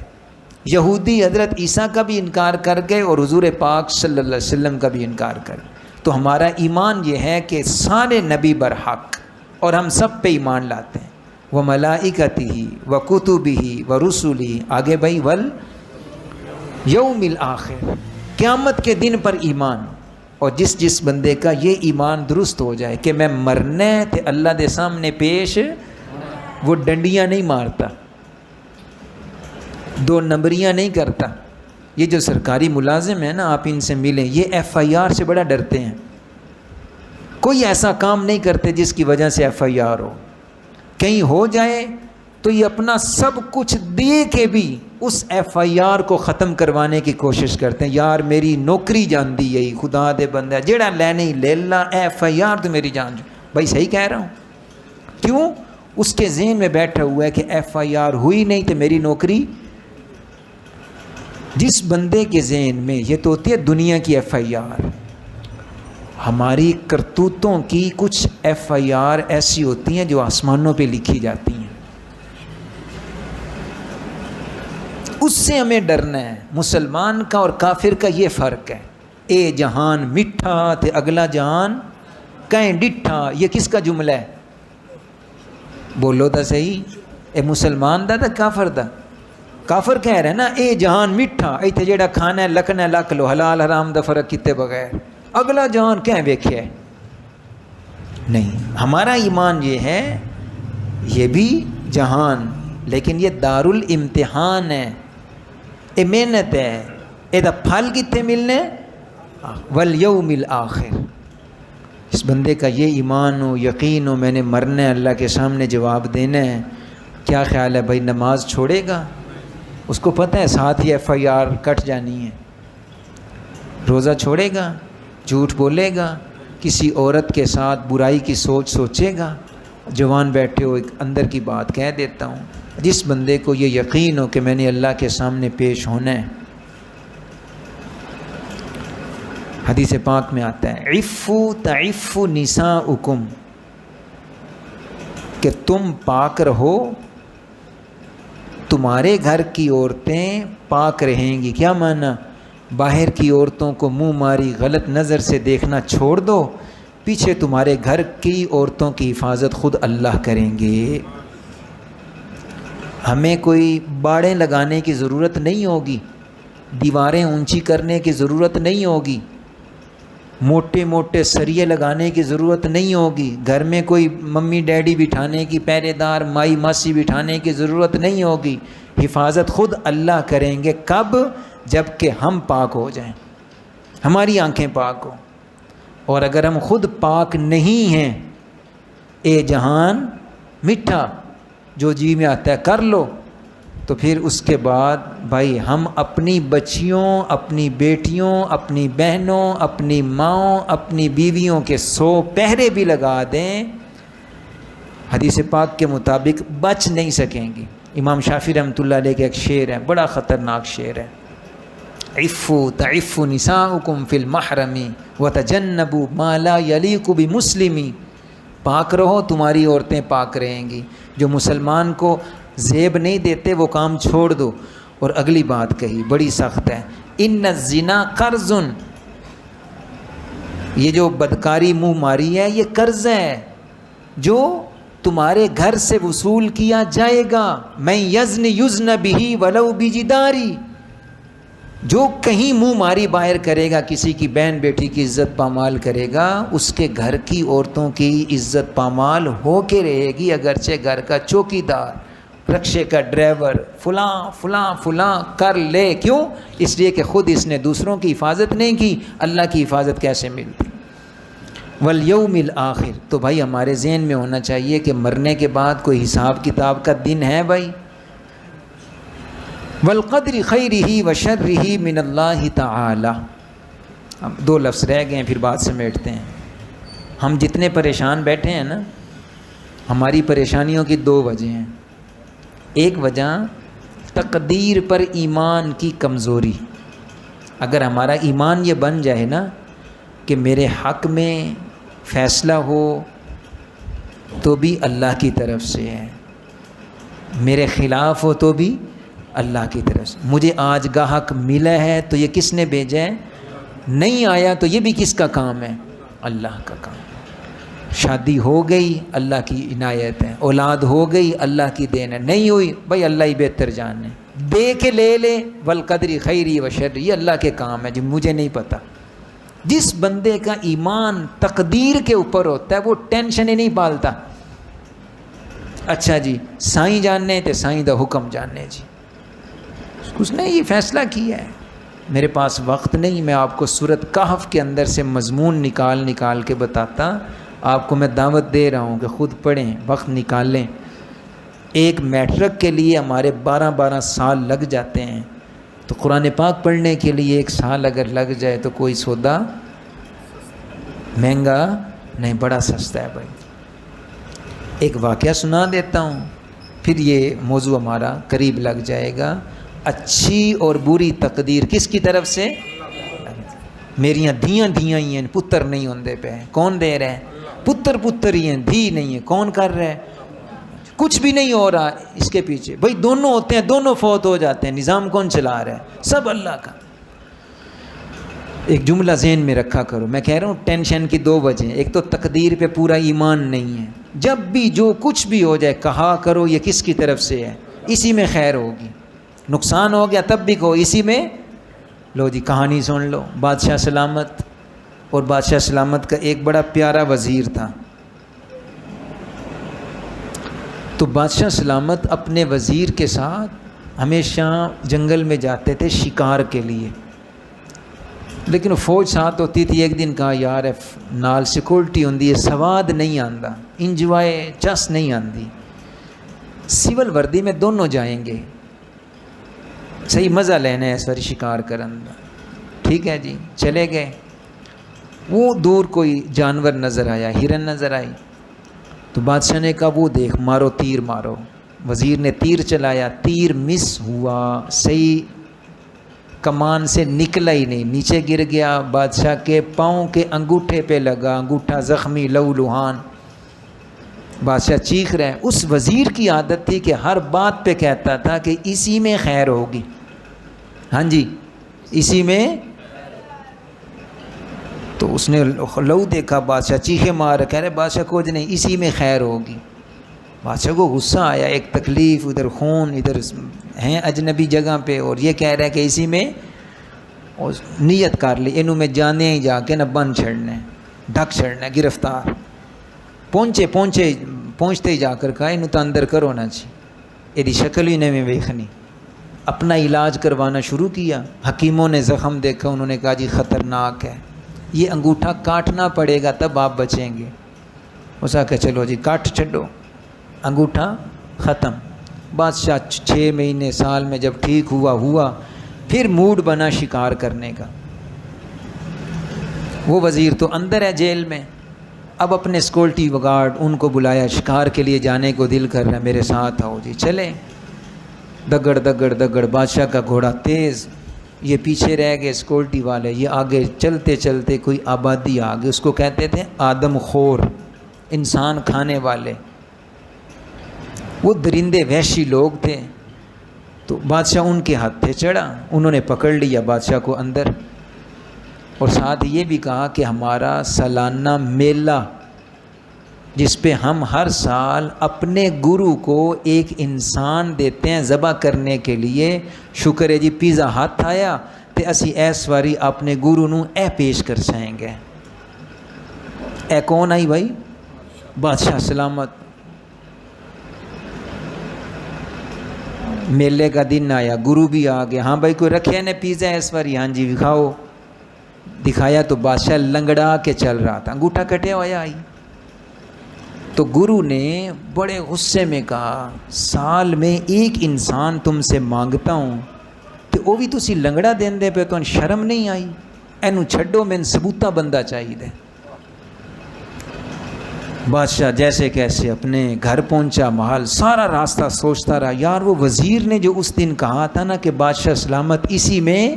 یہودی حضرت عیسیٰ کا بھی انکار کر گئے، اور حضور پاک صلی اللہ علیہ وسلم کا بھی انکار کر گئے۔ تو ہمارا ایمان یہ ہے کہ سارے نبی برحق، اور ہم سب پہ ایمان لاتے ہیں، وَمَلَائِكَتِهِ وَكُتُبِهِ وَرُسُلِهِ، آگے بھائی وَالْيَوْمِ الْآخِرِ، قیامت کے دن پر ایمان۔ اور جس بندے کا یہ ایمان درست ہو جائے کہ میں مرنے تے اللہ دے سامنے پیش، وہ ڈنڈیاں نہیں مارتا، دو نمبریاں نہیں کرتا۔ یہ جو سرکاری ملازم ہیں نا، آپ ان سے ملیں، یہ ایف آئی آر سے بڑا ڈرتے ہیں، کوئی ایسا کام نہیں کرتے جس کی وجہ سے ایف آئی آر ہو، کہیں ہو جائے تو یہ اپنا سب کچھ دے کے بھی اس ایف آئی آر کو ختم کروانے کی کوشش کرتے ہیں۔ یار میری نوکری جان دی یہی، خدا دے بندہ جیڑا لینے ہی لے لا، ایف آئی آر تو میری جان۔ بھائی صحیح کہہ رہا ہوں، کیوں؟ اس کے ذہن میں بیٹھا ہوا ہے کہ ایف آئی آر ہوئی نہیں تو میری نوکری۔ جس بندے کے ذہن میں یہ تو ہوتی ہے دنیا کی ایف آئی آر، ہماری کرتوتوں کی کچھ ایف آئی آر ایسی ہوتی ہیں جو آسمانوں پہ لکھی جاتی ہیں، اس سے ہمیں ڈرنا ہے۔ مسلمان کا اور کافر کا یہ فرق ہے، اے جہان میٹھا تے اگلا جہان کہیں ڈٹھا، یہ کس کا جملہ ہے؟ بولو تا صحیح، اے مسلمان دا کافر دا؟ کافر کہہ رہے ہیں نا اے جہان میٹھا، ایتھے جیڑا کھانا ہے لکھنا ہے لکھ لو، حلال حرام دا فرق کیتے بغیر، اگلا جہان کہیں ویکھیا ہے؟ نہیں، ہمارا ایمان یہ ہے یہ بھی جہان، لیکن یہ دار الامتحان ہے، یہ محنت ہے، یہ دا پھل کتے ملنے؟ والیوم الآخر۔ اس بندے کا یہ ایمان ہو، یقین ہو میں نے مرنا ہے، اللہ کے سامنے جواب دینا ہے، کیا خیال ہے بھائی نماز چھوڑے گا؟ اس کو پتہ ہے ساتھ ہی ایف آئی آر کٹ جانی ہے۔ روزہ چھوڑے گا؟ جھوٹ بولے گا؟ کسی عورت کے ساتھ برائی کی سوچ سوچے گا؟ جوان بیٹھے ہو، ایک اندر کی بات کہہ دیتا ہوں، جس بندے کو یہ یقین ہو کہ میں نے اللہ کے سامنے پیش ہونا ہے، حدیث پاک میں آتا ہے عفو تعف نساؤکم، کہ تم پاک رہو، تمہارے گھر کی عورتیں پاک رہیں گی۔ کیا معنی؟ باہر کی عورتوں کو منہ ماری غلط نظر سے دیکھنا چھوڑ دو، پیچھے تمہارے گھر کی عورتوں کی حفاظت خود اللہ کریں گے۔ ہمیں کوئی باڑیں لگانے کی ضرورت نہیں ہوگی، دیواریں اونچی کرنے کی ضرورت نہیں ہوگی، موٹے موٹے سریے لگانے کی ضرورت نہیں ہوگی، گھر میں کوئی ممی ڈیڈی بٹھانے کی، پہرے دار مائی ماسی بٹھانے کی ضرورت نہیں ہوگی، حفاظت خود اللہ کریں گے۔ کب؟ جب کہ ہم پاک ہو جائیں، ہماری آنکھیں پاک ہوں۔ اور اگر ہم خود پاک نہیں ہیں، اے جہان میٹھا، جو جی میں آتا ہے کر لو، تو پھر اس کے بعد بھائی ہم اپنی بچیوں، اپنی بیٹیوں، اپنی بہنوں، اپنی ماؤں، اپنی بیویوں کے 100 پہرے بھی لگا دیں، حدیث پاک کے مطابق بچ نہیں سکیں گی۔ امام شافعی رحمۃ اللہ علیہ کا ایک شعر ہے، بڑا خطرناک شعر ہے، عفو تعف نساؤکم فی المحرم وتجنبوا ما لا یلیق بمسلم، پاک رہو تمہاری عورتیں پاک رہیں گی۔ جو مسلمان کو زیب نہیں دیتے وہ کام چھوڑ دو۔ اور اگلی بات کہی بڑی سخت ہے، ان الزنا قرض، یہ جو بدکاری منہ ماری ہے یہ قرض ہے جو تمہارے گھر سے وصول کیا جائے گا۔ من یزن یزن بہ ولو بجداری، جو کہیں منہ ماری باہر کرے گا، کسی کی بہن بیٹی کی عزت پامال کرے گا، اس کے گھر کی عورتوں کی عزت پامال ہو کے رہے گی، اگرچہ گھر کا چوکی دار، رکشے کا ڈرائیور، فلاں فلاں فلاں کر لے۔ کیوں؟ اس لیے کہ خود اس نے دوسروں کی حفاظت نہیں کی، اللہ کی حفاظت کیسے ملتی؟ والیوم الآخر، تو بھائی ہمارے ذہن میں ہونا چاہیے کہ مرنے کے بعد کوئی حساب کتاب کا دن ہے بھائی۔ والقدر خیرہ وشرہ من اللہ تعالی، اب 2 لفظ رہ گئے ہیں پھر بات سمیٹتے ہیں۔ ہم جتنے پریشان بیٹھے ہیں نا، ہماری پریشانیوں کی دو وجہ ہیں. ایک وجہ تقدیر پر ایمان کی کمزوری. اگر ہمارا ایمان یہ بن جائے نا کہ میرے حق میں فیصلہ ہو تو بھی اللہ کی طرف سے ہے، میرے خلاف ہو تو بھی اللہ کی طرف سے. مجھے آج گاہک ملا ہے تو یہ کس نے بھیجا ہے؟ نہیں آیا تو یہ بھی کس کا کام ہے؟ اللہ کا کام. شادی ہو گئی اللہ کی عنایت ہے، اولاد ہو گئی اللہ کی دین ہے، نہیں ہوئی بھائی اللہ ہی بہتر جانے، دے کے لے لے، والقدر خیری و شر، یہ اللہ کے کام ہے جو مجھے نہیں پتہ. جس بندے کا ایمان تقدیر کے اوپر ہوتا ہے وہ ٹینشن ہی نہیں پالتا. اچھا جی سائیں جاننے تے سائیں دا حکم جاننے، جی اس نے یہ فیصلہ کیا ہے. میرے پاس وقت نہیں، میں آپ کو سورۃ کہف کے اندر سے مضمون نکال کے بتاتا. آپ کو میں دعوت دے رہا ہوں کہ خود پڑھیں، وقت نکالیں. ایک میٹرک کے لیے ہمارے 12 سال لگ جاتے ہیں، تو قرآن پاک پڑھنے کے لیے 1 سال اگر لگ جائے تو کوئی سودا مہنگا نہیں، بڑا سستا ہے بھائی. ایک واقعہ سنا دیتا ہوں پھر یہ موضوع ہمارا قریب لگ جائے گا. اچھی اور بری تقدیر کس کی طرف سے؟ میریاں دھیاں ہی ہیں، پتر نہیں ہوندے پہ. کون دے رہے ہیں؟ پتر ہی ہیں، دھی نہیں ہے. کون کر رہا ہے؟ کچھ بھی نہیں ہو رہا اس کے پیچھے. بھائی دونوں ہوتے ہیں، دونوں فوت ہو جاتے ہیں، نظام کون چلا رہا ہے؟ سب اللہ کا. ایک جملہ ذہن میں رکھا کرو، میں کہہ رہا ہوں ٹینشن کی 2 وجہ ہیں. ایک تو تقدیر پہ پورا ایمان نہیں ہے. جب بھی جو کچھ بھی ہو جائے کہا کرو یہ کس کی طرف سے ہے، اسی میں خیر ہوگی. نقصان ہو گیا تب بھی کہو اسی میں. لو جی کہانی سن لو. بادشاہ سلامت، اور بادشاہ سلامت کا ایک بڑا پیارا وزیر تھا. تو بادشاہ سلامت اپنے وزیر کے ساتھ ہمیشہ جنگل میں جاتے تھے شکار کے لیے، لیکن فوج ساتھ ہوتی تھی. ایک دن کہا یار نال سیکورٹی ہوندی ہے، سواد نہیں آندا، انجوائے چس نہیں آندی، سول وردی میں دونوں جائیں گے، صحیح مزہ لینا ہے اس بار شکار کرن دا. ٹھیک ہے جی چلے گئے. وہ دور کوئی جانور نظر آیا، ہرن نظر آئی. تو بادشاہ نے کہا وہ دیکھ، مارو تیر مارو. وزیر نے تیر چلایا، تیر مس ہوا، صحیح کمان سے نکلا ہی نہیں، نیچے گر گیا. بادشاہ کے پاؤں کے انگوٹھے پہ لگا، انگوٹھا زخمی، لہو لہان. بادشاہ چیخ رہے ہیں. اس وزیر کی عادت تھی کہ ہر بات پہ کہتا تھا کہ اسی میں خیر ہوگی. ہاں جی اسی میں. تو اس نے لہو دیکھا، بادشاہ چیخے مار کہہ رہے بادشاہ کچھ نہیں، اسی میں خیر ہوگی. بادشاہ کو غصہ آیا، ایک تکلیف، ادھر خون، ادھر ہیں اجنبی جگہ پہ، اور یہ کہہ رہا ہے کہ اسی میں. اور نیت کر لی انہوں میں جانے ہی جا کے نہ بند چھڑنا ہے، ڈھک چھڑنا ہے، گرفتار. پہنچتے ہی جا کر کہا انہوں تو اندر کرو نا جی، یہ شکل ہی نہیں میں ویکھنی. اپنا علاج کروانا شروع کیا. حکیموں نے زخم دیکھا، انہوں نے کہا جی خطرناک ہے، یہ انگوٹھا کاٹنا پڑے گا تب آپ بچیں گے. اس کا کہ چلو جی کاٹ چھڈو، انگوٹھا ختم. بادشاہ 6 مہینے سال میں جب ٹھیک ہوا پھر موڈ بنا شکار کرنے کا. وہ وزیر تو اندر ہے جیل میں. اب اپنے سیکورٹی گارڈ ان کو بلایا، شکار کے لیے جانے کو دل کر رہا ہے، میرے ساتھ آؤ جی. چلے دگڑ بادشاہ کا گھوڑا تیز، یہ پیچھے رہ گئے سیکورٹی والے، یہ آگے چلتے چلتے کوئی آبادی آ گئی، اس کو کہتے تھے آدم خور، انسان کھانے والے. وہ درندے وحشی لوگ تھے. تو بادشاہ ان کے ہاتھ پہ چڑھا، انہوں نے پکڑ لیا بادشاہ کو اندر، اور ساتھ یہ بھی کہا کہ ہمارا سالانہ میلہ جس پہ ہم ہر سال اپنے گرو کو ایک انسان دیتے ہیں ذبح کرنے کے لیے، شکر ہے جی پیزا ہاتھ آیا تے اسی ایس واری اپنے گرو نو اے پیش کر سائیں گے. اے کون آئی بھائی؟ بادشاہ سلامت. میلے کا دن آیا، گرو بھی آ گیا. ہاں بھائی کوئی رکھے نے پیزا ایس واری؟ ہاں جی دکھاؤ. دکھایا تو بادشاہ لنگڑا کے چل رہا تھا، انگوٹھا کٹے ہوا آئی. تو گرو نے بڑے غصے میں کہا سال میں ایک انسان تم سے مانگتا ہوں تو وہ بھی تسی لنگڑا دین دے پہ تو شرم نہیں آئی؟ اینو چھڈو، میں ثبوتا بندہ چاہیے. بادشاہ جیسے کیسے اپنے گھر پہنچا، محل سارا راستہ سوچتا رہا، یار وہ وزیر نے جو اس دن کہا تھا نا کہ بادشاہ سلامت اسی میں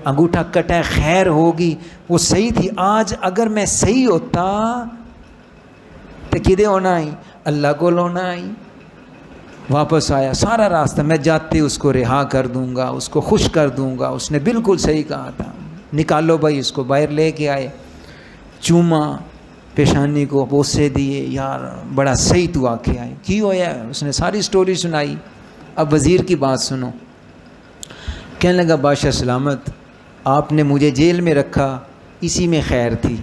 انگوٹھا کٹا خیر ہوگی، وہ صحیح تھی۔ آج اگر میں صحیح ہوتا تو کدے ہونا ہی اللہ کو لونا ہی۔ واپس آیا، سارا راستہ میں جاتے اس کو رہا کر دوں گا، اس کو خوش کر دوں گا، اس نے بالکل صحیح کہا تھا، نکالو بھائی اس کو باہر لے کے آئے، چوما پیشانی کو، بوسے دیے، یار بڑا صحیح تو آ کے آئے، کی ہوا ہے؟ اس نے ساری سٹوری سنائی۔ اب وزیر کی بات سنو، کہنے لگا بادشاہ سلامت آپ نے مجھے جیل میں رکھا، اسی میں خیر تھی۔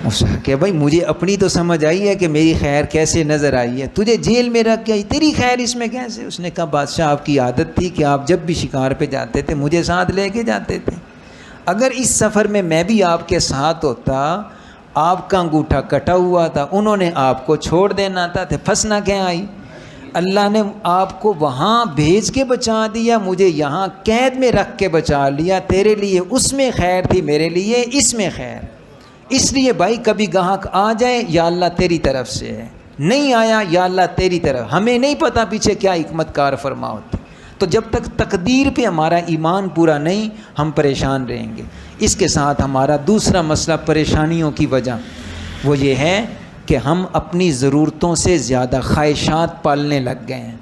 اس نے کہ بھائی مجھے اپنی تو سمجھ آئی ہے کہ میری خیر کیسے نظر آئی ہے، تجھے جیل میں رکھ کے تیری خیر اس میں کیسے؟ اس نے کہا بادشاہ آپ کی عادت تھی کہ آپ جب بھی شکار پہ جاتے تھے مجھے ساتھ لے کے جاتے تھے، اگر اس سفر میں میں بھی آپ کے ساتھ ہوتا، آپ کا انگوٹھا کٹا ہوا تھا، انہوں نے آپ کو چھوڑ دینا تھا، پھنسنا کیا آئی؟ اللہ نے آپ کو وہاں بھیج کے بچا دیا، مجھے یہاں قید میں رکھ کے بچا لیا، تیرے لیے اس میں خیر تھی، میرے لیے اس میں خیر۔ اس لیے بھائی کبھی گاہک آ جائے یا اللہ تیری طرف سے ہے، نہیں آیا یا اللہ تیری طرف، ہمیں نہیں پتہ پیچھے کیا حکمت کار فرما ہوتی، تو جب تک تقدیر پہ ہمارا ایمان پورا نہیں ہم پریشان رہیں گے۔ اس کے ساتھ ہمارا دوسرا مسئلہ پریشانیوں کی وجہ وہ یہ ہے کہ ہم اپنی ضرورتوں سے زیادہ خواہشات پالنے لگ گئے ہیں۔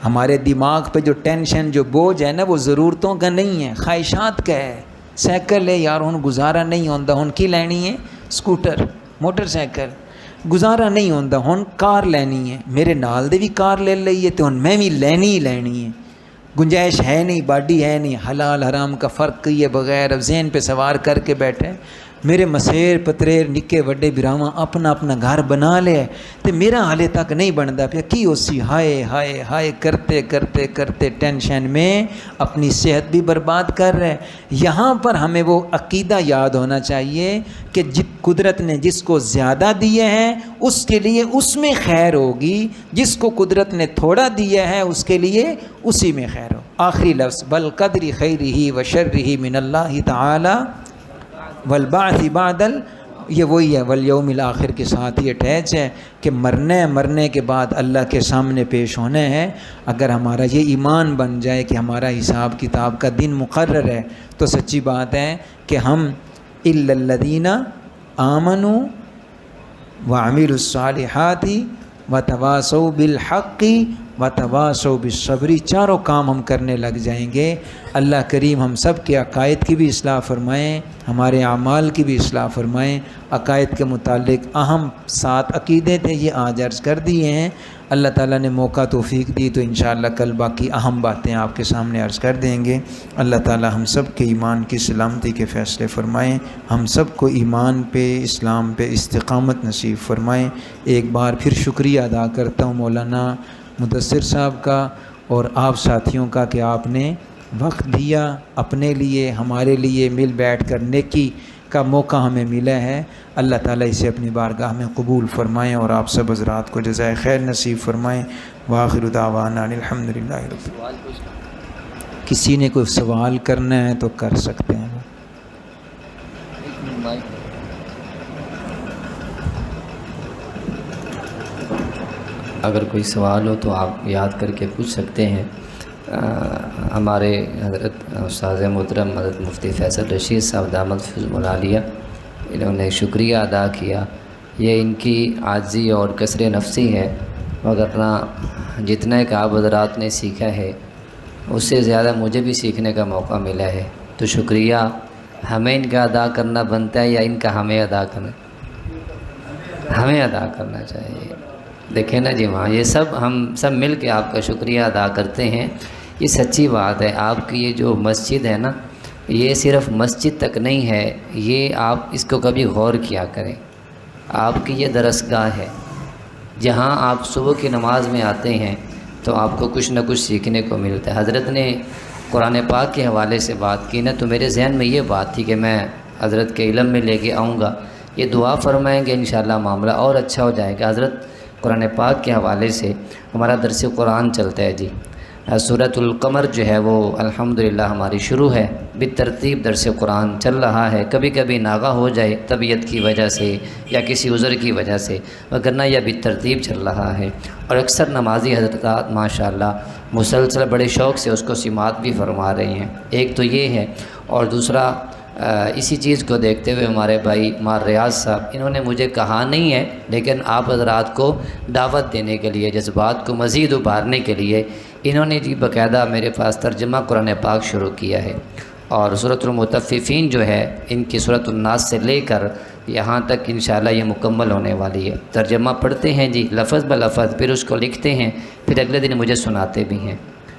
ہمارے دماغ پہ جو ٹینشن جو بوجھ ہے نا وہ ضرورتوں کا نہیں ہے، خواہشات کا ہے۔ سائیکل ہے یار ہن گزارا نہیں ہوندا، ہن کی لینی ہے؟ سکوٹر، موٹر سائیکل، گزارا نہیں ہوندا، ہن کار لینی ہے، میرے نال دے بھی کار لے لئی ہے تو ہن میں بھی لینی ہی لینی ہے، گنجائش ہے نہیں، باڈی ہے نہیں، حلال حرام کا فرق کیے بغیر اب ذہن پہ سوار کر کے بیٹھے، میرے مسیر پتریر نکے وڈے براواں اپنا اپنا گھر بنا لے تو میرا حالے تک نہیں بنتا پیا، کی اسی ہائے ہائے ہائے کرتے کرتے کرتے ٹینشن میں اپنی صحت بھی برباد کر رہے۔ یہاں پر ہمیں وہ عقیدہ یاد ہونا چاہیے کہ قدرت نے جس کو زیادہ دیے ہیں اس کے لیے اس میں خیر ہوگی، جس کو قدرت نے تھوڑا دیا ہے اس کے لیے اسی میں خیر ہو۔ آخری لفظ بالقدر خیرہ و شرہ من اللہ تعالی والبعث بعد یہ وہی ہے والیوم الآخر کے ساتھ یہ اٹیچ ہے کہ مرنے کے بعد اللہ کے سامنے پیش ہونے ہیں۔ اگر ہمارا یہ ایمان بن جائے کہ ہمارا حساب کتاب کا دن مقرر ہے تو سچی بات ہے کہ ہم الا الذین آمنوا وعملوا الصالحات وتواصوا بالحق وتواصوا بالصبر، چاروں کام ہم کرنے لگ جائیں گے۔ اللہ کریم ہم سب کے عقائد کی بھی اصلاح فرمائیں، ہمارے اعمال کی بھی اصلاح فرمائیں۔ عقائد کے متعلق اہم 7 عقیدے تھے، یہ آج عرض کر دیے ہیں۔ اللہ تعالیٰ نے موقع توفیق دی تو انشاءاللہ کل باقی اہم باتیں آپ کے سامنے عرض کر دیں گے۔ اللہ تعالیٰ ہم سب کے ایمان کی سلامتی کے فیصلے فرمائیں، ہم سب کو ایمان پہ اسلام پہ استقامت نصیب فرمائیں۔ ایک بار پھر شکریہ ادا کرتا ہوں مولانا مدثر صاحب کا اور آپ ساتھیوں کا کہ آپ نے وقت دیا اپنے لیے، ہمارے لیے مل بیٹھ کر نیکی کا موقع ہمیں ملا ہے۔ اللہ تعالیٰ اسے اپنی بارگاہ میں قبول فرمائیں اور آپ سب حضرات کو جزائے خیر نصیب فرمائیں۔ وآخر دعوانا الحمدللہ رب العالمین۔ کسی نے کوئی سوال کرنا ہے تو کر سکتے ہیں۔ اگر کوئی سوال ہو تو آپ یاد کر کے پوچھ سکتے ہیں۔ ہمارے حضرت استاذ محترم حضرت مفتی فیصل رشید صاحب دامت فضل العالیہ، انہوں نے شکریہ ادا کیا، یہ ان کی عاجزی اور کسر نفسی ہے، وگرنہ جتنا کہ آپ حضرات نے سیکھا ہے اس سے زیادہ مجھے بھی سیکھنے کا موقع ملا ہے، تو شکریہ ہمیں ان کا ادا کرنا بنتا ہے یا ان کا ہمیں ادا کرنا چاہیے؟ دیکھیں نا جی وہاں یہ سب ہم سب مل کے آپ کا شکریہ ادا کرتے ہیں۔ یہ سچی بات ہے، آپ کی یہ جو مسجد ہے نا یہ صرف مسجد تک نہیں ہے، یہ آپ اس کو کبھی غور کیا کریں، آپ کی یہ درسگاہ ہے جہاں آپ صبح کی نماز میں آتے ہیں تو آپ کو کچھ نہ کچھ سیکھنے کو ملتا ہے۔ حضرت نے قرآن پاک کے حوالے سے بات کی نا تو میرے ذہن میں یہ بات تھی کہ میں حضرت کے علم میں لے کے آؤں گا، یہ دعا فرمائیں گے انشاءاللہ معاملہ اور اچھا ہو جائے گا۔ حضرت قرآن پاک کے حوالے سے ہمارا درس قرآن چلتا ہے جی، سورۃ القمر جو ہے وہ الحمدللہ ہماری شروع ہے، بالترتیب درس قرآن چل رہا ہے۔ کبھی کبھی ناغہ ہو جائے طبیعت کی وجہ سے یا کسی عذر کی وجہ سے، وگرنہ یہ بالترتیب چل رہا ہے، اور اکثر نمازی حضرات ماشاءاللہ مسلسل بڑے شوق سے اس کو سماعت بھی فرما رہے ہیں۔ ایک تو یہ ہے، اور دوسرا اسی چیز کو دیکھتے ہوئے ہمارے بھائی مار ریاض صاحب، انہوں نے مجھے کہا نہیں ہے لیکن آپ حضرات کو دعوت دینے کے لیے، جذبات کو مزید ابھارنے کے لیے انہوں نے جی باقاعدہ میرے پاس ترجمہ قرآن پاک شروع کیا ہے، اور سورۃ المطففین جو ہے ان کی سورۃ الناس سے لے کر یہاں تک انشاءاللہ یہ مکمل ہونے والی ہے۔ ترجمہ پڑھتے ہیں جی لفظ بلفظ، پھر اس کو لکھتے ہیں، پھر اگلے دن مجھے سناتے بھی ہیں۔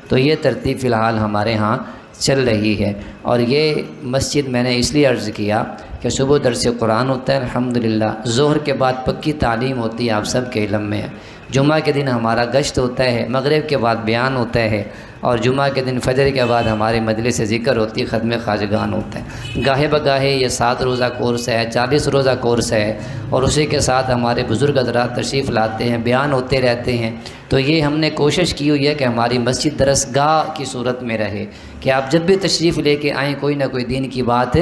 تو یہ ترتیب فی الحال ہمارے ہاں چل رہی ہے، اور یہ مسجد میں نے اس لیے عرض کیا کہ صبح درس قرآن ہوتا ہے الحمدللہ، ظہر کے بعد پکی تعلیم ہوتی ہے، آپ سب کے علم میں ہے، جمعہ کے دن ہمارا گشت ہوتا ہے، مغرب کے بعد بیان ہوتا ہے، اور جمعہ کے دن فجر کے بعد ہمارے مجلس ذکر ہوتی ہے، ختم خواجگان ہوتا ہے۔ گاہے بگاہے یہ 7 روزہ کورس ہے، 40 روزہ کورس ہے، اور اسی کے ساتھ ہمارے بزرگ حضرات تشریف لاتے ہیں، بیان ہوتے رہتے ہیں۔ تو یہ ہم نے کوشش کی ہوئی ہے کہ ہماری مسجد درسگاہ کی صورت میں رہے، کہ آپ جب بھی تشریف لے کے آئیں کوئی نہ کوئی دین کی بات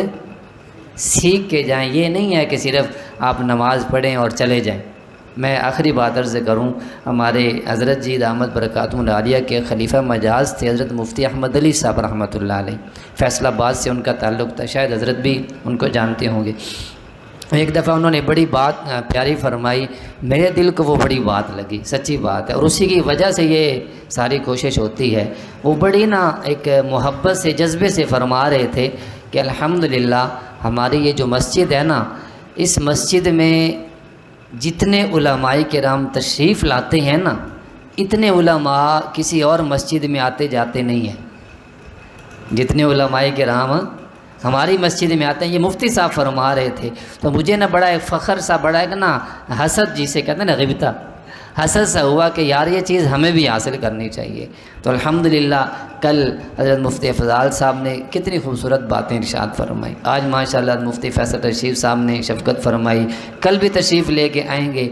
سیکھ کے جائیں۔ یہ نہیں ہے کہ صرف آپ نماز پڑھیں اور چلے جائیں۔ میں آخری بات عرض کروں، ہمارے حضرت جی دامت برکاتہم العالیہ کے خلیفہ مجاز تھے حضرت مفتی احمد علی صاحب رحمۃ اللہ علیہ، فیصل آباد سے ان کا تعلق تھا، شاید حضرت بھی ان کو جانتے ہوں گے۔ ایک دفعہ انہوں نے بڑی بات پیاری فرمائی، میرے دل کو وہ بڑی بات لگی، سچی بات ہے، اور اسی کی وجہ سے یہ ساری کوشش ہوتی ہے۔ وہ بڑی ایک محبت سے جذبے سے فرما رہے تھے کہ الحمدللہ ہماری یہ جو مسجد ہے نا، اس مسجد میں جتنے علماء کرام تشریف لاتے ہیں نا، اتنے علماء کسی اور مسجد میں آتے جاتے نہیں ہیں۔ جتنے علماء کرام ہماری مسجد میں آتے ہیں، یہ مفتی صاحب فرما رہے تھے، تو مجھے بڑا ایک فخر سا، بڑا ایک حسد جسے کہتے ہیں نا، غبطہ، حسد سا ہوا کہ یار یہ چیز ہمیں بھی حاصل کرنی چاہیے۔ تو الحمدللہ کل حضرت مفتی افضال صاحب نے کتنی خوبصورت باتیں ارشاد فرمائی، آج ماشاءاللہ مفتی فیصل رشید صاحب نے شفقت فرمائی، کل بھی تشریف لے کے آئیں گے،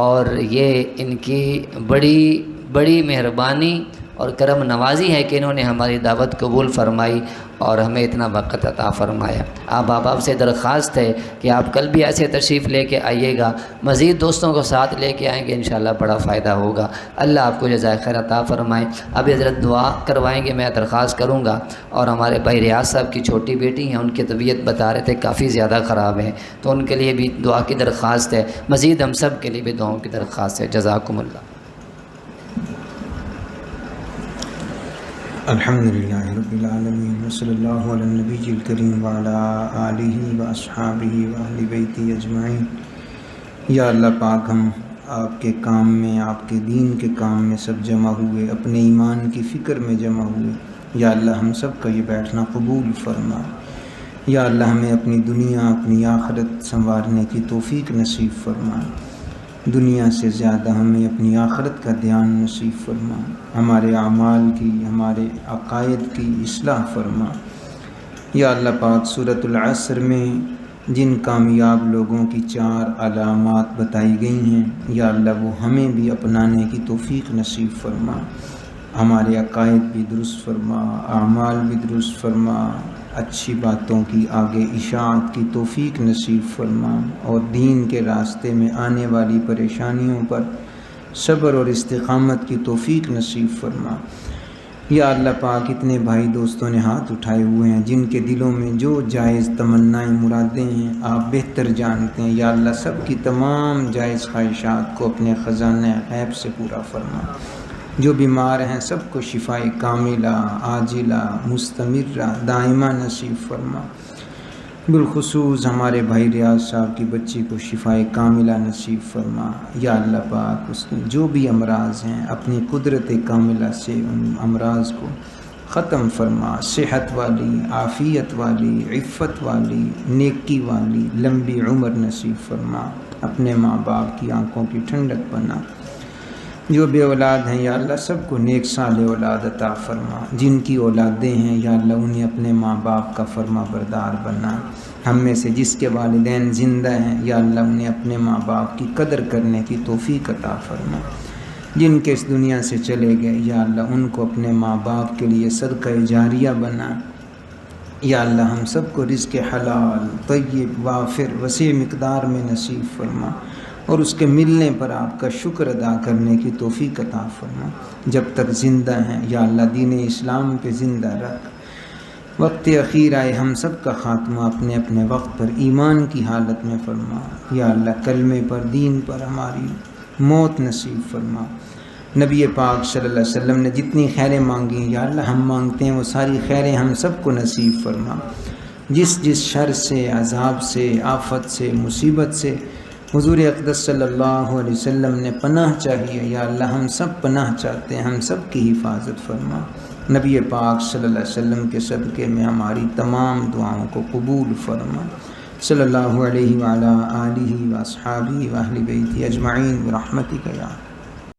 اور یہ ان کی بڑی مہربانی اور کرم نوازی ہے کہ انہوں نے ہماری دعوت قبول فرمائی اور ہمیں اتنا وقت عطا فرمایا۔ آپ سے درخواست ہے کہ آپ کل بھی ایسے تشریف لے کے آئیے گا، مزید دوستوں کو ساتھ لے کے آئیں گے، انشاءاللہ بڑا فائدہ ہوگا۔ اللہ آپ کو جزائے خیر عطا فرمائے۔ اب حضرت دعا کروائیں گے، میں درخواست کروں گا، اور ہمارے بھائی ریاض صاحب کی چھوٹی بیٹی ہیں، ان کی طبیعت بتا رہے تھے کافی زیادہ خراب ہے، تو ان کے لیے بھی دعا کی درخواست ہے، مزید ہم سب کے لیے بھی دعاؤں کی درخواست ہے۔ جزاکم اللہ۔ الحمدللہ رب العالمین وصلی اللہ علی النبی الکریم وعلی آلہ واصحابہ واہل بیتہ اجمعین۔ یا اللہ پاک، ہم آپ کے کام میں، آپ کے دین کے کام میں سب جمع ہوئے، اپنے ایمان کی فکر میں جمع ہوئے۔ یا اللہ ہم سب کا یہ بیٹھنا قبول فرما۔ یا اللہ ہمیں اپنی دنیا، اپنی آخرت سنوارنے کی توفیق نصیب فرما۔ دنیا سے زیادہ ہمیں اپنی آخرت کا دھیان نصیب فرما۔ ہمارے اعمال کی، ہمارے عقائد کی اصلاح فرما۔ یا اللہ پاک، سورۃ العصر میں جن کامیاب لوگوں کی 4 علامات بتائی گئی ہیں، یا اللہ وہ ہمیں بھی اپنانے کی توفیق نصیب فرما۔ ہمارے عقائد بھی درست فرما، اعمال بھی درست فرما، اچھی باتوں کی آگے اشاعت کی توفیق نصیب فرما، اور دین کے راستے میں آنے والی پریشانیوں پر صبر اور استقامت کی توفیق نصیب فرما۔ یا اللہ پاک، اتنے بھائی دوستوں نے ہاتھ اٹھائے ہوئے ہیں، جن کے دلوں میں جو جائز تمنائیں مرادیں ہیں آپ بہتر جانتے ہیں۔ یا اللہ سب کی تمام جائز خواہشات کو اپنے خزانہ غیب سے پورا فرما۔ جو بیمار ہیں سب کو شفاء کاملہ، عاجلہ، مستمرہ، دائمہ نصیب فرما۔ بالخصوص ہمارے بھائی ریاض صاحب کی بچی کو شفاء کاملہ نصیب فرما۔ یا اللہ پاک، اس کے جو بھی امراض ہیں اپنی قدرت کاملہ سے ان امراض کو ختم فرما، صحت والی، عافیت والی، عفت والی، نیکی والی لمبی عمر نصیب فرما۔ اپنے ماں باپ کی آنکھوں کی ٹھنڈک بنا۔ جو بے اولاد ہیں یا اللہ سب کو نیک صالح اولاد عطا فرما۔ جن کی اولادیں ہیں یا اللہ انہیں اپنے ماں باپ کا فرما بردار بنا۔ ہم میں سے جس کے والدین زندہ ہیں یا اللہ انہیں اپنے ماں باپ کی قدر کرنے کی توفیق عطا فرما۔ جن کے اس دنیا سے چلے گئے یا اللہ ان کو اپنے ماں باپ کے لیے صدقہ جاریہ بنا۔ یا اللہ ہم سب کو رزق حلال طیب وافر وسیع مقدار میں نصیب فرما، اور اس کے ملنے پر آپ کا شکر ادا کرنے کی توفیق عطا فرما۔ جب تک زندہ ہیں یا اللہ دین اسلام پہ زندہ رکھ۔ وقت اخیر آئے ہم سب کا خاتمہ اپنے اپنے وقت پر ایمان کی حالت میں فرما۔ یا اللہ کلمے پر دین پر ہماری موت نصیب فرما۔ نبی پاک صلی اللہ علیہ وسلم نے جتنی خیریں مانگی یا اللہ ہم مانگتے ہیں وہ ساری خیریں ہم سب کو نصیب فرما۔ جس جس شر سے، عذاب سے، آفت سے، مصیبت سے حضور اقدس صلی اللہ علیہ وسلم نے پناہ چاہیے یا اللہ ہم سب پناہ چاہتے ہیں، ہم سب کی حفاظت فرما۔ نبی پاک صلی اللہ علیہ وسلم کے صدقے میں ہماری تمام دعاؤں کو قبول فرما۔ صلی اللہ علیہ وعلی آلہ واصحابہ واہل بیتہ اجمعین برحمتک یا